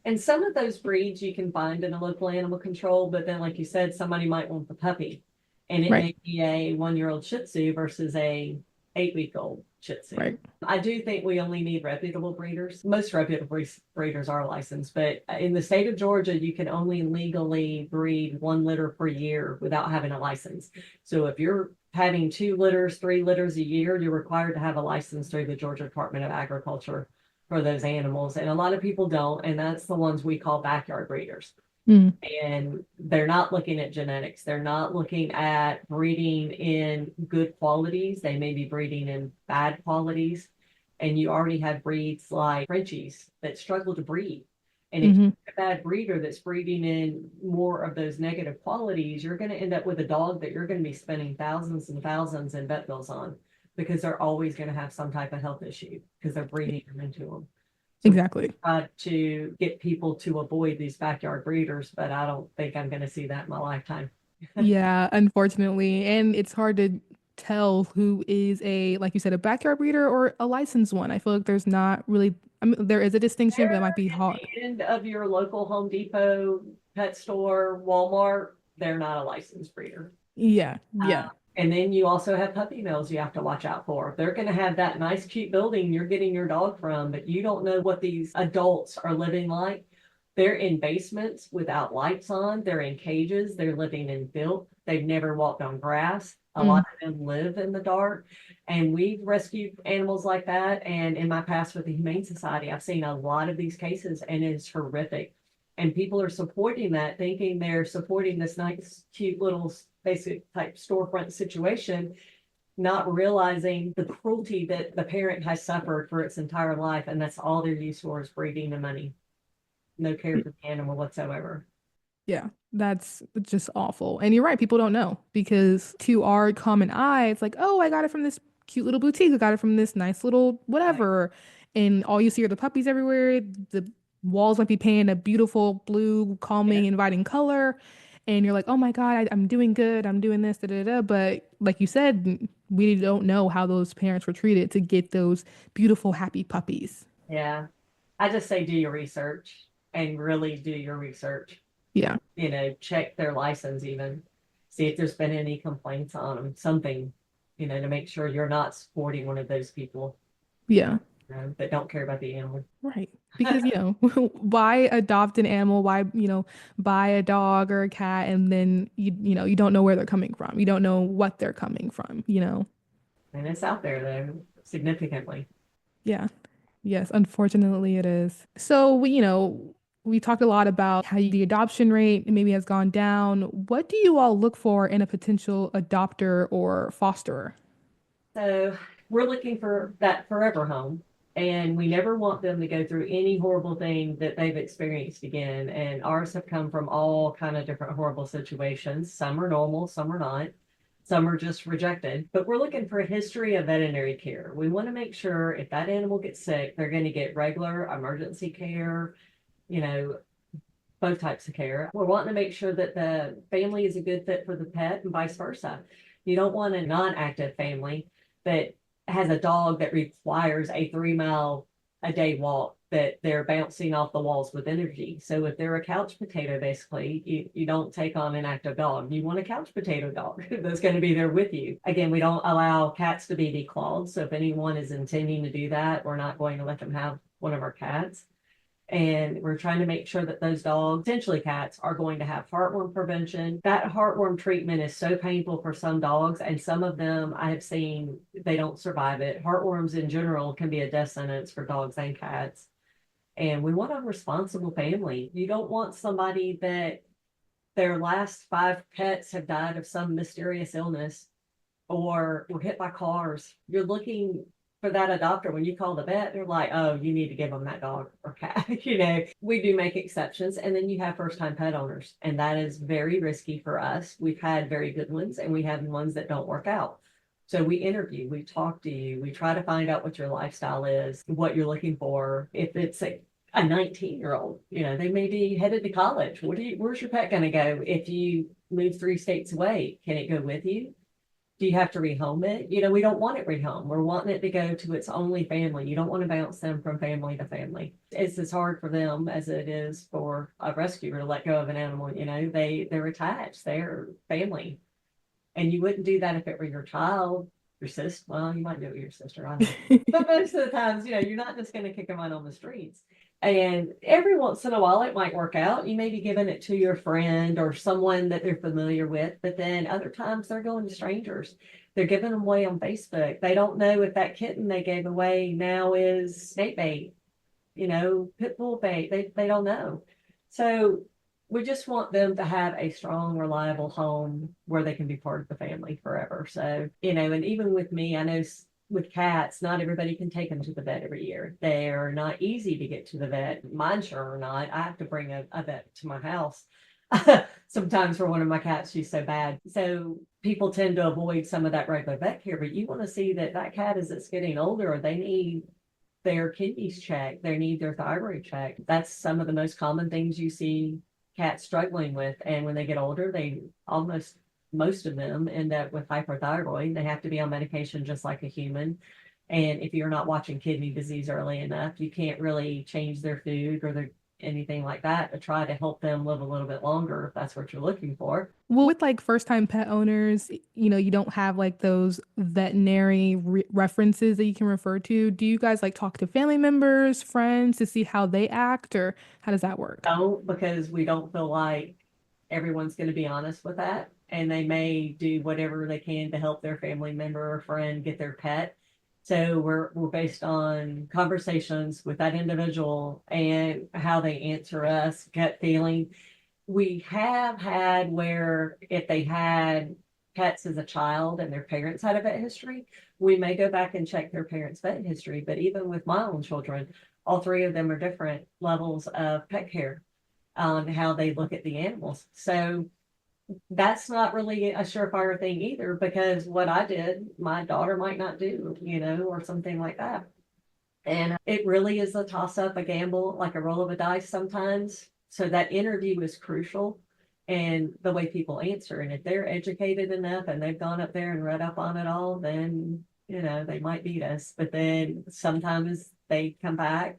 Speaker 3: And some of those breeds you can find in a local animal control, but then, like you said, somebody might want the puppy, and it
Speaker 2: Right.
Speaker 3: may be a 1-year-old Shih Tzu versus a 8-week-old Shih Tzu.
Speaker 2: Right.
Speaker 3: I do think we only need reputable breeders. Most reputable breeders are licensed, but in the state of Georgia, you can only legally breed 1 litter per year without having a license. So if you're having 2 litters, 3 litters a year, you're required to have a license through the Georgia Department of Agriculture for those animals. And a lot of people don't, and that's the ones we call backyard breeders.
Speaker 2: Mm.
Speaker 3: And they're not looking at genetics. They're not looking at breeding in good qualities. They may be breeding in bad qualities. And you already have breeds like Frenchies that struggle to breed. And if
Speaker 2: Hmm.
Speaker 3: you're a bad breeder that's breeding in more of those negative qualities, you're going to end up with a dog that you're going to be spending thousands and thousands in vet bills on, because they're always going to have some type of health issue because they're breeding them into them. So
Speaker 2: Exactly.
Speaker 3: try to get people to avoid these backyard breeders, but I don't think I'm going to see that in my lifetime.
Speaker 2: Yeah, unfortunately. And it's hard to tell who is like you said, a backyard breeder or a licensed one. I feel like there's not really, I mean, there is a distinction, but it might be
Speaker 3: They're
Speaker 2: hard.
Speaker 3: at the end of your local Home Depot, pet store, Walmart. They're not a licensed breeder.
Speaker 2: Yeah,
Speaker 3: Uh,
Speaker 2: yeah,
Speaker 3: and then you also have puppy mills you have to watch out for. They're going to have that nice, cute building you're getting your dog from, but you don't know what these adults are living like. They're in basements without lights on. They're in cages. They're living in filth. They've never walked on grass. A
Speaker 2: mm,
Speaker 3: lot of them live in the dark. And we've rescued animals like that. And in my past with the Humane Society, I've seen a lot of these cases, and it's horrific. And people are supporting that, thinking they're supporting this nice, cute little basic type storefront situation, not realizing the cruelty that the parent has suffered for its entire life. And that's all they're used for, is breeding and money. No care for the animal whatsoever.
Speaker 2: yeah. That's just awful. And you're right, people don't know because to our common eye, it's like, oh, I got it from this cute little boutique. I got it from this nice little
Speaker 3: Right.
Speaker 2: whatever. And all you see are the puppies everywhere. The walls might be painted a beautiful blue,
Speaker 3: Yeah.
Speaker 2: calming, inviting color. And you're like, oh my God, I'm doing good. I'm doing this, da da da. But like you said, we don't know how those parents were treated to get those beautiful, happy puppies.
Speaker 3: Yeah. I just say do your research, and really do your research.
Speaker 2: Yeah.
Speaker 3: Check their license even. See if there's been any complaints on them, something, to make sure you're not supporting one of those people,
Speaker 2: Yeah.
Speaker 3: that don't care about the animal.
Speaker 2: Right. Because, why adopt an animal? Why, buy a dog or a cat and then you don't know where they're coming from. You don't know what they're coming from.
Speaker 3: And it's out there though, significantly.
Speaker 2: Yeah. Yes, unfortunately it is. So we talked a lot about how the adoption rate maybe has gone down. What do you all look for in a potential adopter or fosterer?
Speaker 3: So we're looking for that forever home. And we never want them to go through any horrible thing that they've experienced again. And ours have come from all kind of different horrible situations. Some are normal, some are not. Some are just rejected. But we're looking for a history of veterinary care. We want to make sure if that animal gets sick, they're going to get regular emergency care, you know, both types of care. We're wanting to make sure that the family is a good fit for the pet and vice versa. You don't want a non-active family that has a dog that requires a 3 mile a day walk, that they're bouncing off the walls with energy. So if they're a couch potato, basically, you don't take on an active dog. You want a couch potato dog that's going to be there with you. Again, we don't allow cats to be declawed. So if anyone is intending to do that, we're not going to let them have one of our cats. And we're trying to make sure that those dogs, essentially cats, are going to have heartworm prevention. That heartworm treatment is so painful for some dogs, and some of them I have seen, they don't survive it. Heartworms in general can be a death sentence for dogs and cats. And we want a responsible family. You don't want somebody that their last 5 pets have died of some mysterious illness or were hit by cars. You're looking for that adopter, when you call the vet, they're like, oh, you need to give them that dog or cat. We do make exceptions. And then you have first time pet owners, and that is very risky for us. We've had very good ones and we have ones that don't work out. So we interview, we talk to you, we try to find out what your lifestyle is, what you're looking for. If it's a 19-year-old, they may be headed to college. Where's your pet going to go? If you move 3 states away, can it go with you? Do you have to rehome it? We don't want it rehomed. We're wanting it to go to its only family. You don't want to bounce them from family to family. It's as hard for them as it is for a rescuer to let go of an animal. They're attached, they're family. And you wouldn't do that if it were your child, your sister. Well, you might do it with your sister, I don't know. But most of the times, you're not just going to kick them out on the streets. And every once in a while, it might work out. You may be giving it to your friend or someone that they're familiar with, but then other times they're going to strangers. They're giving them away on Facebook. They don't know if that kitten they gave away now is snake bait, pit bull bait. They don't know. So we just want them to have a strong, reliable home where they can be part of the family forever. So, and even with me, I know with cats, not everybody can take them to the vet every year. They're not easy to get to the vet. Mine sure are not. I have to bring a vet to my house. Sometimes for one of my cats, she's so bad. So people tend to avoid some of that regular vet care, but you want to see that cat, as it's getting older, they need their kidneys checked. They need their thyroid checked. That's some of the most common things you see cats struggling with. And when they get older, most of them end up with hyperthyroid. They have to be on medication just like a human. And if you're not watching kidney disease early enough, you can't really change their food or anything like that to try to help them live a little bit longer if that's what you're looking for.
Speaker 2: Well, with like first time pet owners, you don't have like those veterinary references that you can refer to. Do you guys like talk to family members, friends to see how they act, or how does that work?
Speaker 3: Don't, because we don't feel like everyone's going to be honest with that. And they may do whatever they can to help their family member or friend get their pet. So we're based on conversations with that individual and how they answer us, gut feeling. We have had where if they had pets as a child and their parents had a vet history, we may go back and check their parents' vet history. But even with my own children, all 3 of them are different levels of pet care on how they look at the animals. So that's not really a surefire thing either, because what I did, my daughter might not do, or something like that. And it really is a toss up, a gamble, like a roll of a dice sometimes. So that interview is crucial, and the way people answer. And if they're educated enough and they've gone up there and read up on it all, then, they might beat us. But then sometimes they come back,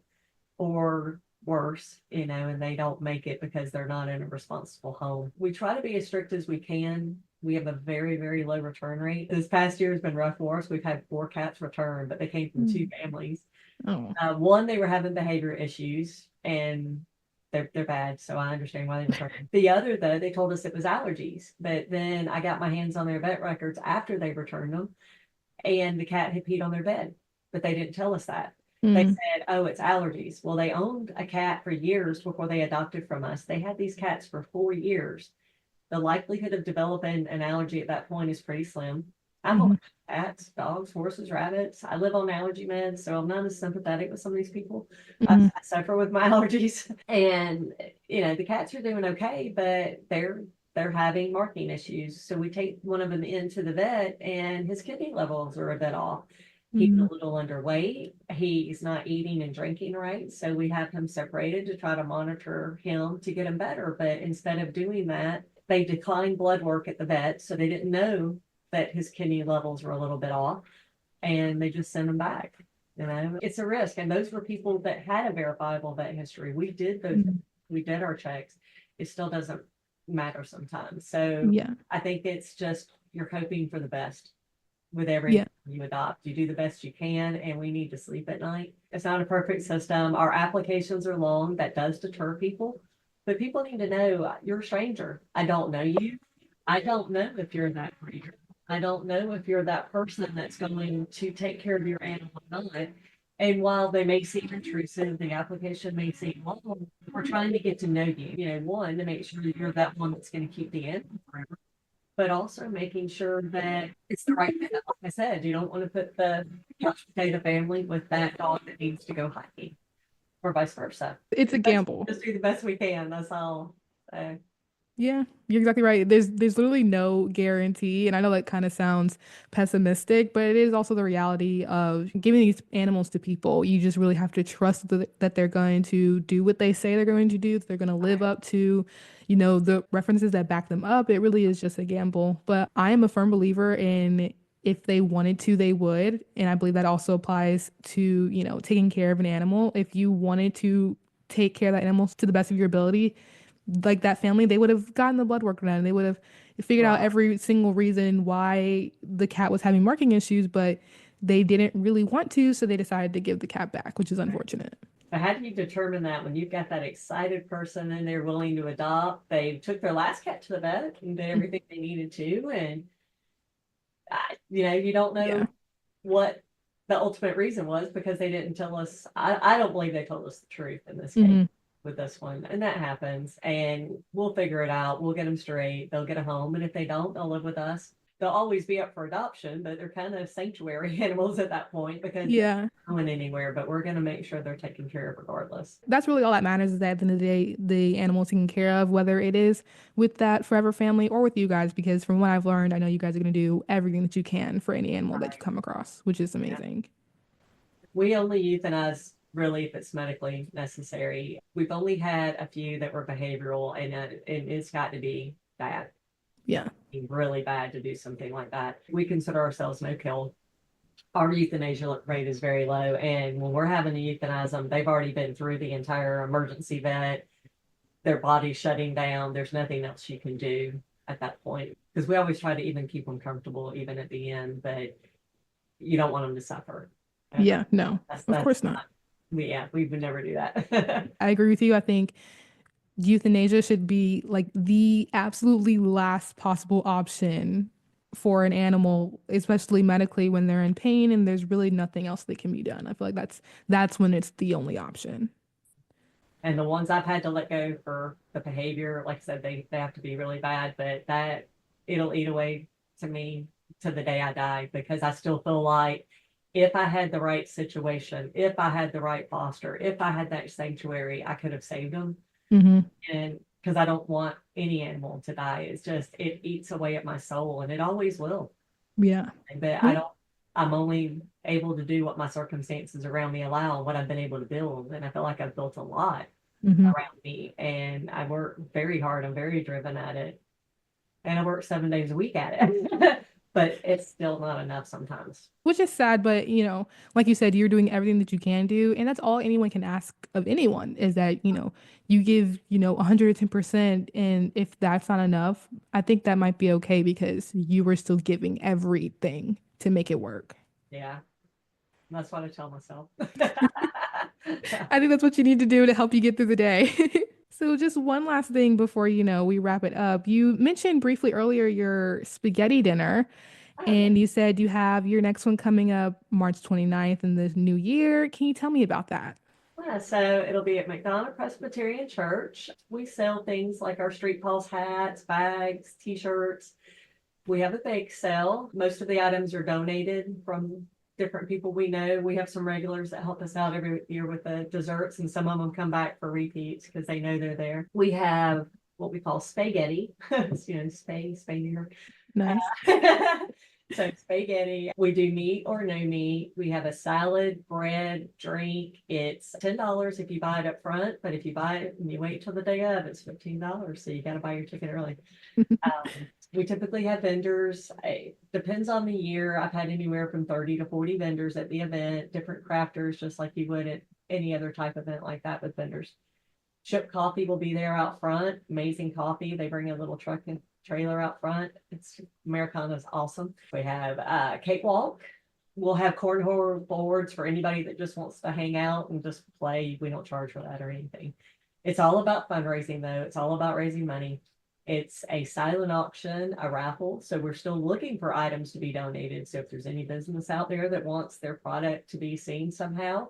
Speaker 3: or worse, and they don't make it because they're not in a responsible home. We try to be as strict as we can. We have a very, very low return rate. This past year has been rough for us. We've had 4 cats return, but they came from 2 families.
Speaker 2: Oh.
Speaker 3: One, they were having behavior issues, and they're bad, so I understand why they returned. The other, though, they told us it was allergies, but then I got my hands on their vet records after they returned them, and the cat had peed on their bed, but they didn't tell us that. They said, oh, it's allergies. Well, they owned a cat for years before they adopted from us. They had these cats for 4 years. The likelihood of developing an allergy at that point is pretty slim. I'm allergic to cats, dogs, horses, rabbits. I live on allergy meds, so I'm not as sympathetic with some of these people. I suffer with my allergies. And, the cats are doing okay, but they're having marking issues. So we take one of them into the vet, and his kidney levels are a bit off. He's a little underweight. He's not eating and drinking right. So we have him separated to try to monitor him to get him better. But instead of doing that, they declined blood work at the vet. So they didn't know that his kidney levels were a little bit off, and they just sent him back. It's a risk. And those were people that had a verifiable vet history. We did those. We did our checks. It still doesn't matter sometimes. So I think it's just, you're hoping for the best. With every you adopt, you do the best you can, and we need to sleep at night. It's not a perfect system. Our applications are long. That does deter people, but people need to know you're a stranger. I don't know you. I don't know if you're that breeder. I don't know if you're that person that's going to take care of your animal or not. And while they may seem intrusive, the application may seem long, we're trying to get to know you. One, to make sure that you're that one that's going to keep the animal forever. but also making sure that it's the right fit. Like I said, you don't want to put the couch potato family with that dog that needs to go hiking or vice versa.
Speaker 2: It's a gamble.
Speaker 3: Just do the best we can. That's all. So,
Speaker 2: Yeah, you're exactly right. There's literally no guarantee, and I know that kind of sounds pessimistic, but it is also the reality of giving these animals to people. You just really have to trust that they're going to do what they say they're going to do, that they're going to live up to, the references that back them up. It really is just a gamble. But I am a firm believer in if they wanted to, they would, and I believe that also applies to, taking care of an animal. If you wanted to take care of that animal to the best of your ability, like that family, they would have gotten the blood work done. They would have figured out
Speaker 3: right.
Speaker 2: every single reason why the cat was having marking issues, but they didn't really want to, so they decided to give the cat back, which is unfortunate.
Speaker 3: But how do you determine that when you've got that excited person and they're willing to adopt? They took their last cat to the vet and did everything they needed to, and you don't know
Speaker 2: Yeah.
Speaker 3: what the ultimate reason was because they didn't tell us. I don't believe they told us the truth in this case
Speaker 2: Hmm.
Speaker 3: with this one, and that happens. And we'll figure it out. We'll get them straight. They'll get a home, and if they don't, they'll live with us. They'll always be up for adoption, but they're kind of sanctuary animals at that point because they're
Speaker 2: Yeah.
Speaker 3: not going anywhere. But we're going to make sure they're taken care of regardless.
Speaker 2: That's really all that matters is that at the end of the day, the animal's taken care of, whether it is with that forever family or with you guys, because from what I've learned, I know you guys are going to do everything that you can for any animal that you come across, which is
Speaker 3: Yeah.
Speaker 2: amazing.
Speaker 3: We only euthanize really if it's medically necessary. We've only had a few that were behavioral, and it's got to be bad,
Speaker 2: Yeah.
Speaker 3: really bad to do something like that. We consider ourselves no kill. Our euthanasia rate is very low, and when we're having to euthanize them, they've already been through the entire emergency vet. Their body's shutting down. There's nothing else you can do at that point because we always try to even keep them comfortable, even at the end, but you don't want them to suffer.
Speaker 2: Yeah. No, of
Speaker 3: That's
Speaker 2: course not.
Speaker 3: we would never do that.
Speaker 2: I agree with you. I think euthanasia should be like the absolutely last possible option for an animal, especially medically when they're in pain and there's really nothing else that can be done. I feel like that's when it's the only option.
Speaker 3: And the ones I've had to let go for the behavior, like I said, they have to be really bad, but that it'll eat away to me to the day I die because I still feel like if I had the right situation, if I had the right foster, if I had that sanctuary, I could have saved them.
Speaker 2: Hmm.
Speaker 3: And because I don't want any animal to die, it's just it eats away at my soul, and it always will.
Speaker 2: Yeah.
Speaker 3: But I don't. I'm only able to do what my circumstances around me allow, what I've been able to build, and I feel like I've built a lot
Speaker 2: Hmm.
Speaker 3: around me, and I work very hard. I'm very driven at it, and I work 7 days a week at it. But it's still not enough sometimes.
Speaker 2: Which is sad, but like you said, you're doing everything that you can do, and that's all anyone can ask of anyone is that, you give, 110%, and if that's not enough, I think that might be okay because you were still giving everything to make it work.
Speaker 3: Yeah, that's what I tell myself.
Speaker 2: I think that's what you need to do to help you get through the day. So just one last thing before, we wrap it up. You mentioned briefly earlier your spaghetti dinner,
Speaker 3: Oh, yeah.
Speaker 2: and you said you have your next one coming up March 29th in the new year. Can you tell me about that?
Speaker 3: Yeah, so it'll be at McDonough Presbyterian Church. We sell things like our Street Paws hats, bags, t-shirts. We have a bake sale. Most of the items are donated from different people we know. We have some regulars that help us out every year with the desserts, and some of them come back for repeats because they know they're there. We have what we call spaghetti. Spay.
Speaker 2: Nice.
Speaker 3: So spaghetti, we do meat or no meat. We have a salad, bread, drink. It's $10 if you buy it up front, but if you buy it and you wait till the day of, it's $15. So you got to buy your ticket early. We typically have vendors. It depends on the year. I've had anywhere from 30 to 40 vendors at the event, different crafters, just like you would at any other type event like that with vendors. Ship Coffee will be there out front. Amazing coffee. They bring a little truck and trailer out front. It's Americana's awesome. We have cakewalk. We'll have cornhole boards for anybody that just wants to hang out and just play. We don't charge for that or anything. It's all about fundraising though. It's all about raising money. It's a silent auction, a raffle. So we're still looking for items to be donated. So if there's any business out there that wants their product to be seen somehow,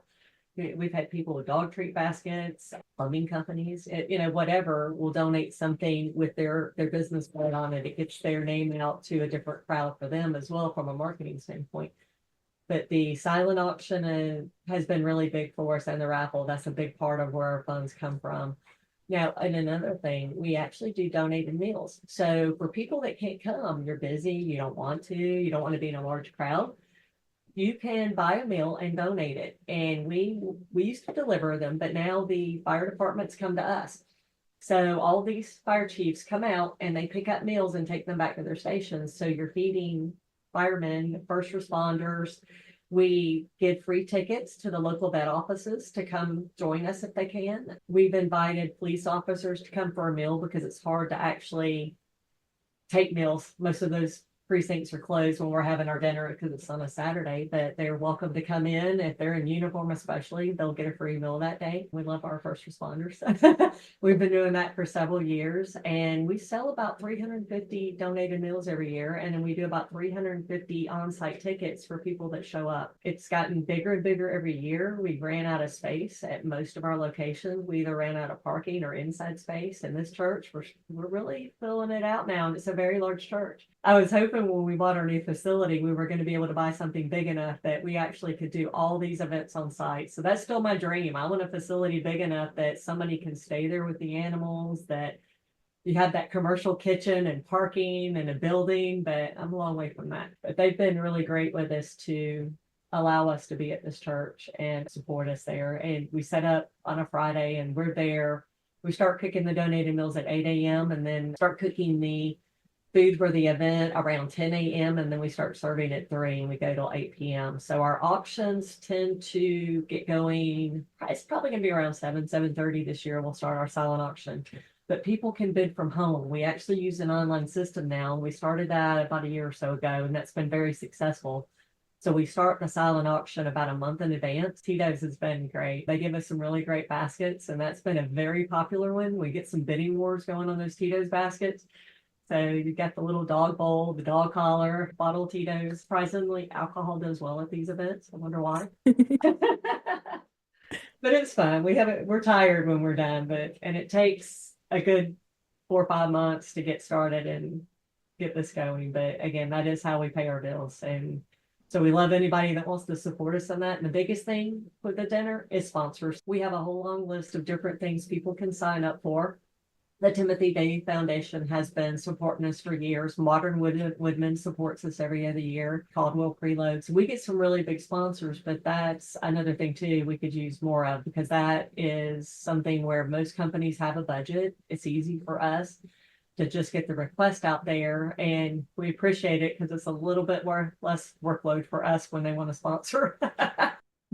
Speaker 3: We've had people with dog treat baskets, plumbing companies, whatever will donate something with their business card on it. It gets their name out to a different crowd for them as well from a marketing standpoint. But the silent auction has been really big for us, and the raffle, that's a big part of where our funds come from. Now, and another thing, we actually do donated meals. So for people that can't come, you're busy, you don't want to be in a large crowd, you can buy a meal and donate it. And we used to deliver them, but now the fire departments come to us. So all these fire chiefs come out and they pick up meals and take them back to their stations. So you're feeding firemen, first responders. We give free tickets to the local vet offices to come join us if they can. We've invited police officers to come for a meal because it's hard to actually take meals. Most of those precincts are closed when we're having our dinner because it's on a Saturday, but they're welcome to come in. If they're in uniform, especially, they'll get a free meal that day. We love our first responders. We've been doing that for several years, and we sell about 350 donated meals every year. And then we do about 350 on-site tickets for people that show up. It's gotten bigger and bigger every year. We ran out of space at most of our locations. We either ran out of parking or inside space. In this church, we're really filling it out now, and it's a very large church. I was hoping when we bought our new facility, we were going to be able to buy something big enough that we actually could do all these events on site. So that's still my dream. I want a facility big enough that somebody can stay there with the animals, that you have that commercial kitchen and parking and a building, but I'm a long way from that. But they've been really great with us to allow us to be at this church and support us there. And we set up on a Friday and we're there. We start cooking the donated meals at 8 a.m. and then start cooking the food for the event around 10 a.m. and then we start serving at 3 and we go till 8 p.m. So our auctions tend to get going. It's probably going to be around 7:30 this year. We'll start our silent auction. But people can bid from home. We actually use an online system now. We started that about a year or so ago, and that's been very successful. So we start the silent auction about a month in advance. Tito's has been great. They give us some really great baskets, and that's been a very popular one. We get some bidding wars going on those Tito's baskets. So you got the little dog bowl, the dog collar, bottle of Tito's. Surprisingly, alcohol does well at these events. I wonder why. But it's fun. We're tired when we're done, and it takes a good 4 or 5 months to get started and get this going. But again, that is how we pay our bills. And so we love anybody that wants to support us on that. And the biggest thing with the dinner is sponsors. We have a whole long list of different things people can sign up for. The Timothy Day Foundation has been supporting us for years. Modern Woodman supports us every other year. Caldwell Preloads. We get some really big sponsors, but that's another thing too we could use more of, because that is something where most companies have a budget. It's easy for us to just get the request out there, and we appreciate it because it's a little bit less workload for us when they want to sponsor.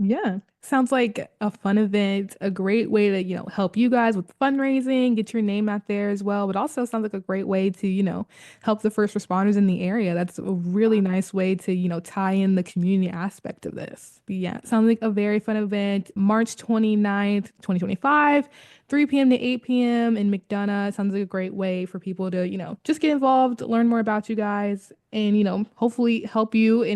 Speaker 2: Yeah, sounds like a fun event, a great way to, help you guys with fundraising, get your name out there as well, but also sounds like a great way to, help the first responders in the area. That's a really nice way to, tie in the community aspect of this. But yeah, it sounds like a very fun event. March 29th, 2025, 3 p.m. to 8 p.m. in McDonough. It sounds like a great way for people to, just get involved, learn more about you guys, and, hopefully help you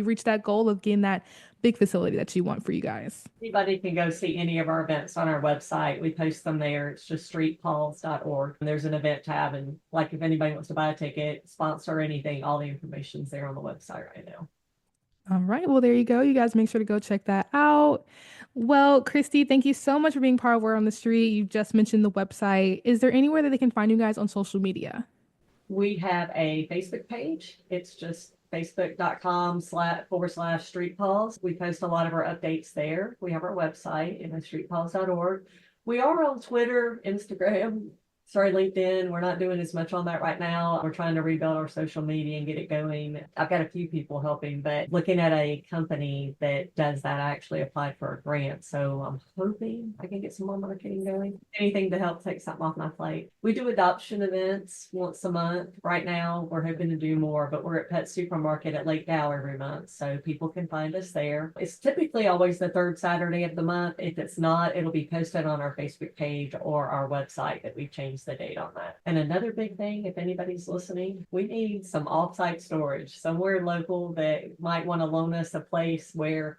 Speaker 2: reach that goal of getting that big facility that you want for you guys.
Speaker 3: Anybody can go see any of our events on our website. We post them there. It's just streetpaws.org. There's an event tab, and like if anybody wants to buy a ticket, sponsor anything, all the information's there on the website right now.
Speaker 2: All right. Well, there you go. You guys make sure to go check that out. Well, Kristi, thank you so much for being part of Word on the Street. You just mentioned the website. Is there anywhere that they can find you guys on social media?
Speaker 3: We have a Facebook page. It's just facebook.com/streetpaws. We post a lot of our updates there. We have our website, streetpaws.org. We are on Twitter, Instagram, LinkedIn. We're not doing as much on that right now. We're trying to rebuild our social media and get it going. I've got a few people helping, but looking at a company that does that, I actually applied for a grant. So I'm hoping I can get some more marketing going. Anything to help take something off my plate. We do adoption events once a month. Right now, we're hoping to do more, but we're at Pet Supermarket at Lake Dow every month. So people can find us there. It's typically always the third Saturday of the month. If it's not, it'll be posted on our Facebook page or our website that we've changed the date on that. And another big thing, if anybody's listening, we need some off-site storage somewhere local that might want to loan us a place where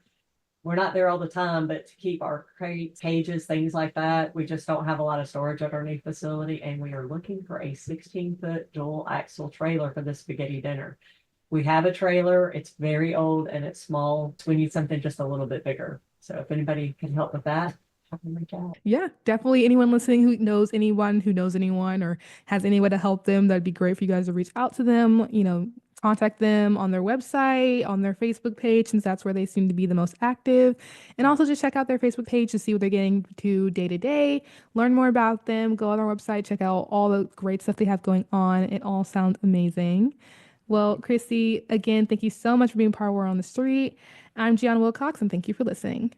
Speaker 3: we're not there all the time, but to keep our crates, cages, things like that, we just don't have a lot of storage at our new facility. And we are looking for a 16-foot dual axle trailer for the spaghetti dinner. We have a trailer. It's very old and it's small. So we need something just a little bit bigger. So if anybody can help with that, have them reach out.
Speaker 2: Yeah, definitely. Anyone listening who knows anyone or has any way to help them, that'd be great for you guys to reach out to them, contact them on their website, on their Facebook page, since that's where they seem to be the most active. And also just check out their Facebook page to see what they're getting to day, learn more about them, go on their website, check out all the great stuff they have going on. It all sounds amazing. Well, Kristi, again, thank you so much for being part of Word on the Street. I'm Gianna Wilcox, and thank you for listening.